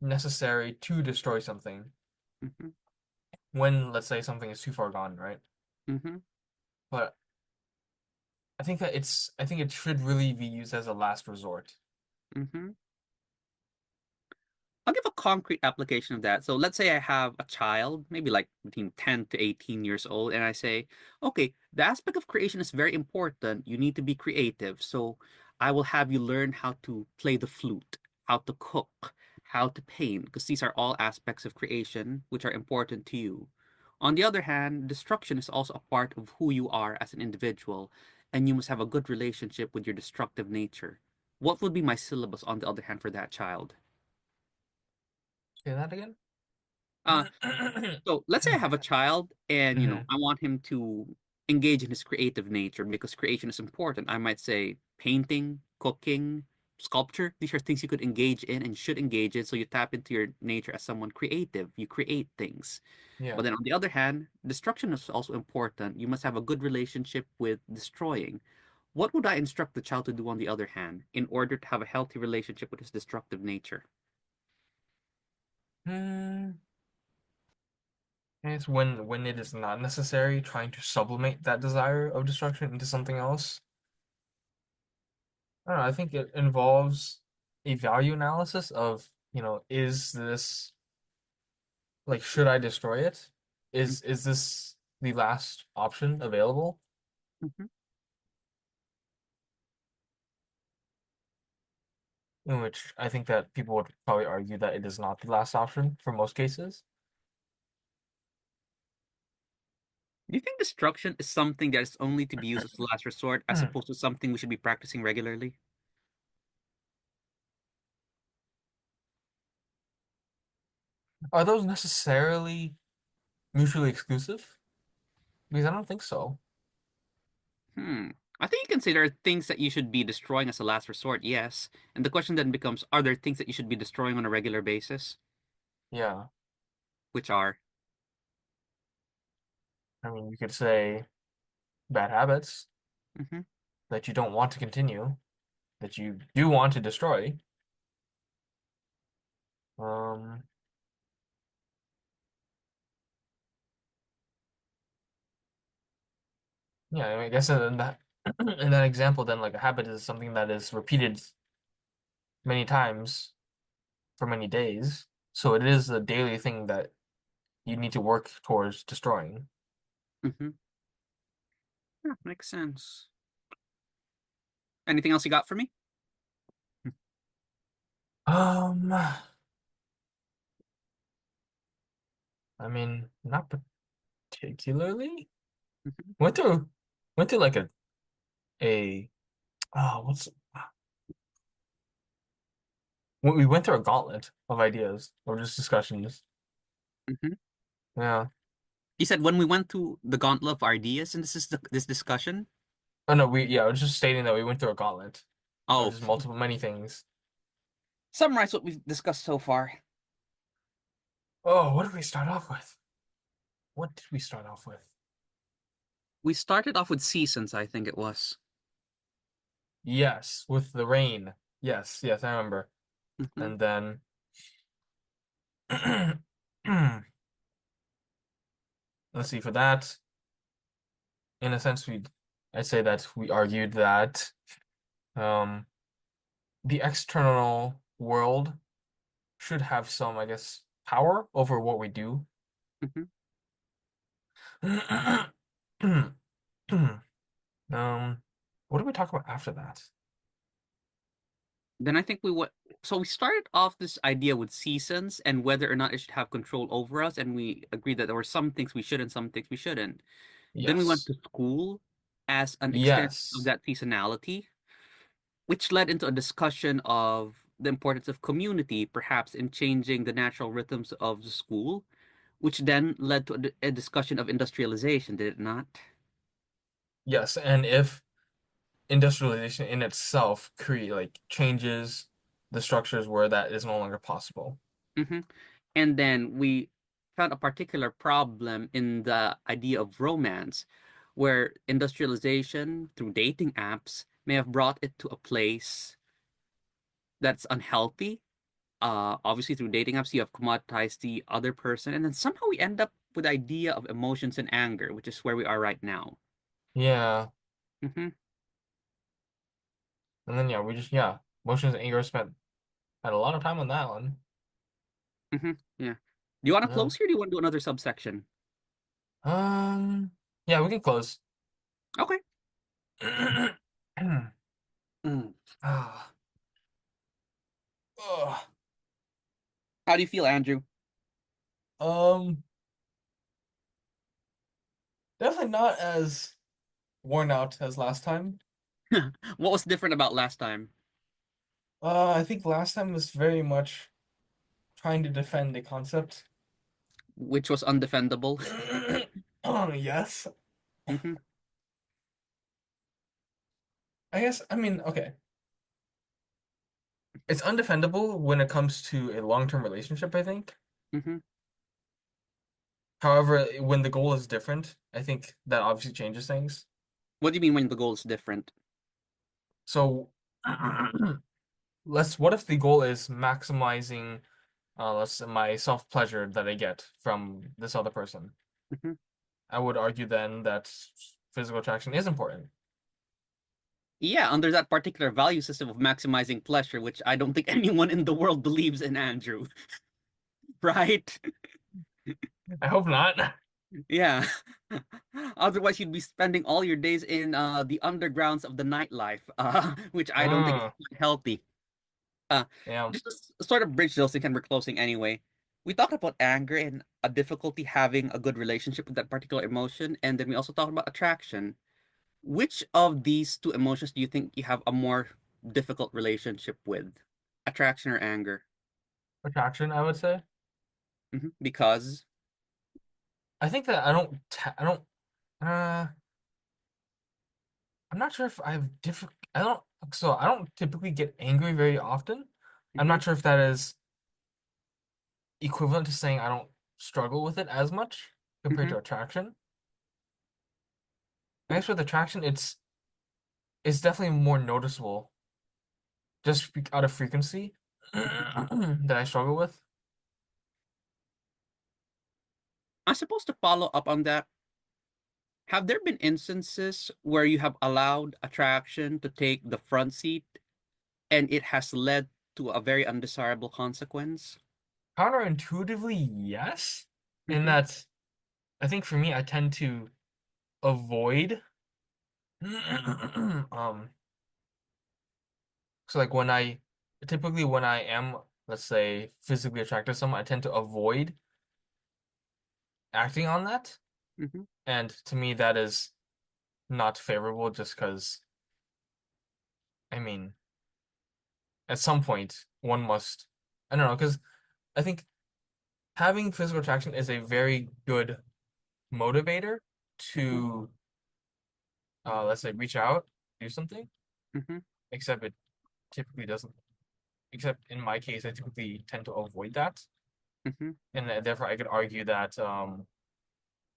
necessary to destroy something Mm-hmm. when, let's say, something is too far gone, right? Mm-hmm. But I think it should really be used as a last resort. Mm-hmm. I'll give a concrete application of that. So let's say I have a child, maybe like between 10 to 18 years old, and I say, okay, the aspect of creation is very important. You need to be creative. So I will have you learn how to play the flute, how to cook, how to paint, because these are all aspects of creation which are important to you. On the other hand, destruction is also a part of who you are as an individual, and you must have a good relationship with your destructive nature. What would be my syllabus, on the other hand, for that child? Say that again? Uh, So let's say I have a child and Hmm. I want him to engage in his creative nature because creation is important. I might say painting, cooking, sculpture. These are things you could engage in and should engage in so you tap into your nature as someone creative. You create things. Yeah. But then on the other hand, destruction is also important. You must have a good relationship with destroying. What would I instruct the child to do on the other hand in order to have a healthy relationship with his destructive nature? Hmm. It's when it is not necessary, trying to sublimate that desire of destruction into something else. I don't know, I think it involves a value analysis of, is this like should I destroy it? Is this the last option available? Mhm. In which I think that people would probably argue that it is not the last option for most cases. Do you think destruction is something that is only to be used as a last resort as Hmm. opposed to something we should be practicing regularly? Are those necessarily mutually exclusive? Because I don't think so. Hmm. I think you can say there are things that you should be destroying as a last resort, yes. And the question then becomes, are there things that you should be destroying on a regular basis? Yeah. Which are? I mean, you could say bad habits Hmm. that you don't want to continue, that you do want to destroy. Um, yeah, I mean, I guess in that in that example, then like a habit is something that is repeated many times for many days. So it is a daily thing that you need to work towards destroying. Hmm. Yeah, makes sense. Anything else you got for me? I mean, not particularly. Mhm. Went through went through like a what's we went through a gauntlet of ideas or just discussions. Mhm. Yeah. You said when we went to the gauntlet of ideas, and this discussion. Oh no, I was just stating that we went through a gauntlet of Oh, just multiple many things. summarize what we've discussed so far. Oh, what did we start off with? What did we start off with? We started off with seasons, I think it was. Yes, with the rain. Yes, yes, I remember. Hmm. And then let's see, for that, in a sense, I'd say that we argued that um the external world should have some, I guess, power over what we do. Hmm. What did we talk about after that? Then I think we went. So we started off this idea with seasons and whether or not it should have control over us, and we agreed that there were some things we should and some things we shouldn't. Then we went Yes. to school as an extension of Yes. that seasonality, which led into a discussion of the importance of community, perhaps in changing the natural rhythms of the school, which then led to a discussion of industrialization, did it not? Yes. And if industrialization in itself create like changes the structures where that is no longer possible. Hmm. And then we found a particular problem in the idea of romance, where industrialization through dating apps may have brought it to a place that's unhealthy. Obviously, through dating apps, you have commoditized the other person, and then somehow we end up with the idea of emotions and anger, which is where we are right now. Yeah. Mm-hmm, And then yeah, we just yeah, emotions and anger spent had a lot of time on that one. mm-hmm, yeah. Do you want to Yeah. close here? Or do you want to do another subsection? Um, yeah, we can close. Okay. Mm. Ah, ugh. How do you feel, Andrew? Um, definitely not as worn out as last time. What was different about last time? I think last time was very much trying to defend the concept. Which was undefendable? Yes. Mm-hmm, I guess, I mean, okay. It's undefendable when it comes to a long-term relationship, I think. mm-hmm. However, when the goal is different, I think that obviously changes things. What do you mean when the goal is different? So, what if the goal is maximizing let's say my self-pleasure that I get from this other person? Mm-hmm. I would argue then that physical attraction is important. Yeah, under that particular value system of maximizing pleasure, which I don't think anyone in the world believes in, Andrew, right? I hope not. Yeah. Otherwise, you'd be spending all your days in the undergrounds of the nightlife, which I don't think is Mm, quite healthy. Uh, yeah. just to sort of bridge those things, and we're closing anyway. We talked about anger and a difficulty having a good relationship with that particular emotion, and then we also talked about attraction. Which of these two emotions do you think you have a more difficult relationship with? Attraction or anger? Attraction, I would say. Because. I think that I don't, uh, I'm not sure if I have different, I don't typically get angry very often. I'm Mhm, not sure if that is equivalent to saying I don't struggle with it as much compared mhm. to attraction. I guess with attraction, it's definitely more noticeable just out of frequency that I struggle with. I'm supposed to follow up on that. Have there been instances where you have allowed attraction to take the front seat and it has led to a very undesirable consequence? Counterintuitively, yes. In Hmm. that, I think for me, I tend to avoid. um, so like typically when I am, let's say, physically attracted to someone, I tend to avoid acting on that. Hmm. And to me, that is not favorable just because, I mean, at some point, one must, I don't know, because I think having physical attraction is a very good motivator Hmm. to, let's say, reach out, do something, Hmm. except it typically doesn't. Except in my case, I typically tend to avoid that, Hmm. and therefore I could argue that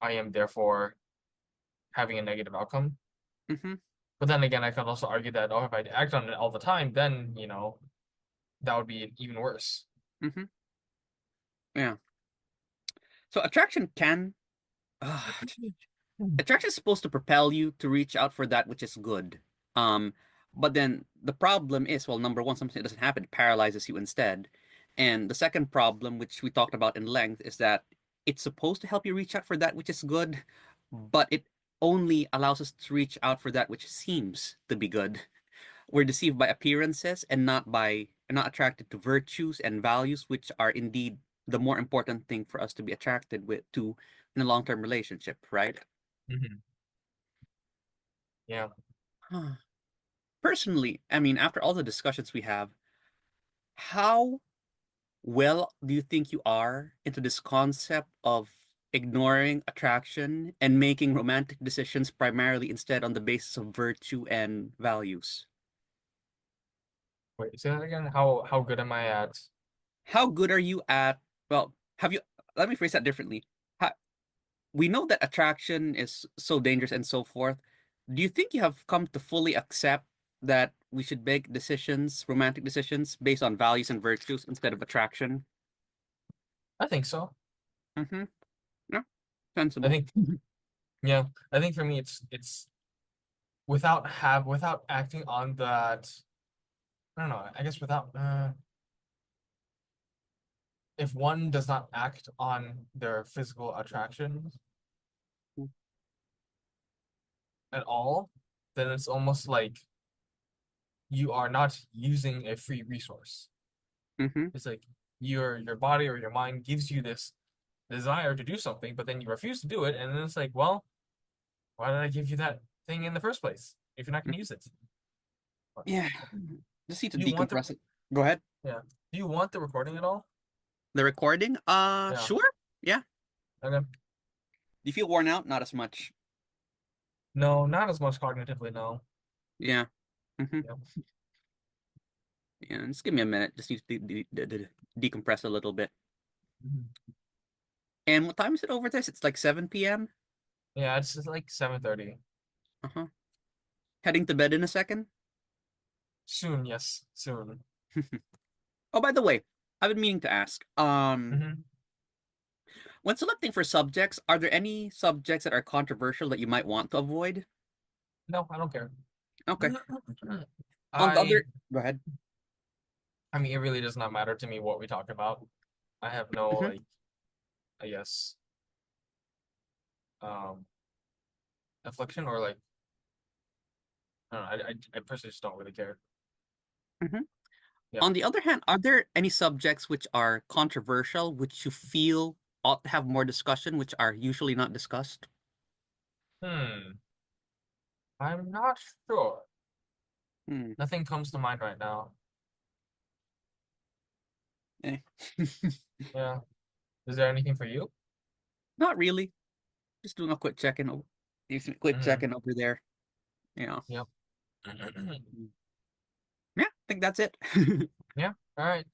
I am therefore having a negative outcome. Hmm. But then again, I could also argue that oh, if I act on it all the time, then that would be even worse. Hmm. Yeah. So attraction can uh, attraction is supposed to propel you to reach out for that which is good. Um, but then the problem is, well, number one, something that doesn't happen, it paralyzes you instead. And the second problem, which we talked about in length, is that it's supposed to help you reach out for that which is good, but it only allows us to reach out for that which seems to be good. We're deceived by appearances and not attracted to virtues and values, which are indeed the more important thing for us to be attracted with to in a long-term relationship, right? Mhm. Yeah. Personally, I mean, after all the discussions we have, how well do you think you are into this concept of ignoring attraction and making romantic decisions primarily instead on the basis of virtue and values? Wait, say that again. How good am I at? How good are you at, well, have you let me phrase that differently. Ha- we know that attraction is so dangerous and so forth. Do you think you have come to fully accept that we should make decisions, romantic decisions, based on values and virtues instead of attraction? I think so. Mm-hmm. Yeah, I sensible. think yeah. I think for me it's without acting on that. I don't know. I guess without if one does not act on their physical attraction at all, then it's almost like you are not using a free resource. Mm-hmm. It's like your body or your mind gives you this desire to do something, but then you refuse to do it, and then it's like, well, why did I give you that thing in the first place if you're not going to use it? Yeah, just need to Do you want the decompress it. Go ahead. yeah? Do you want the recording at all? The recording? Yeah. Sure. Yeah. Okay. Do you feel worn out? Not as much. No, not as much cognitively. No. Yeah. Mm-hmm. Yeah. Yeah. Just give me a minute. Just need to decompress a little bit. Mhm. And what time is it over there? It's like 7 p.m. Yeah. It's just like 7:30. Uh-huh. Heading to bed in a second. Soon. Yes. Soon. Oh, by the way, I've been meaning to ask. Hmm. When selecting for subjects, are there any subjects that are controversial that you might want to avoid? No, I don't care. Okay. On the I other, go ahead. I mean, it really does not matter to me what we talk about. I have no Mhm. like, I guess, um, affliction or like, I don't know. I personally just don't really care. Mhm. Yeah. On the other hand, are there any subjects which are controversial, which you feel ought to have more discussion, which are usually not discussed? Hmm. I'm not sure. Hmm. Nothing comes to mind right now. Eh. Yeah. Is there anything for you? Not really. Just doing a quick check-in. Quick Hmm. check-in over there. Yeah. Yep. Yeah, I think that's it. Yeah. All right.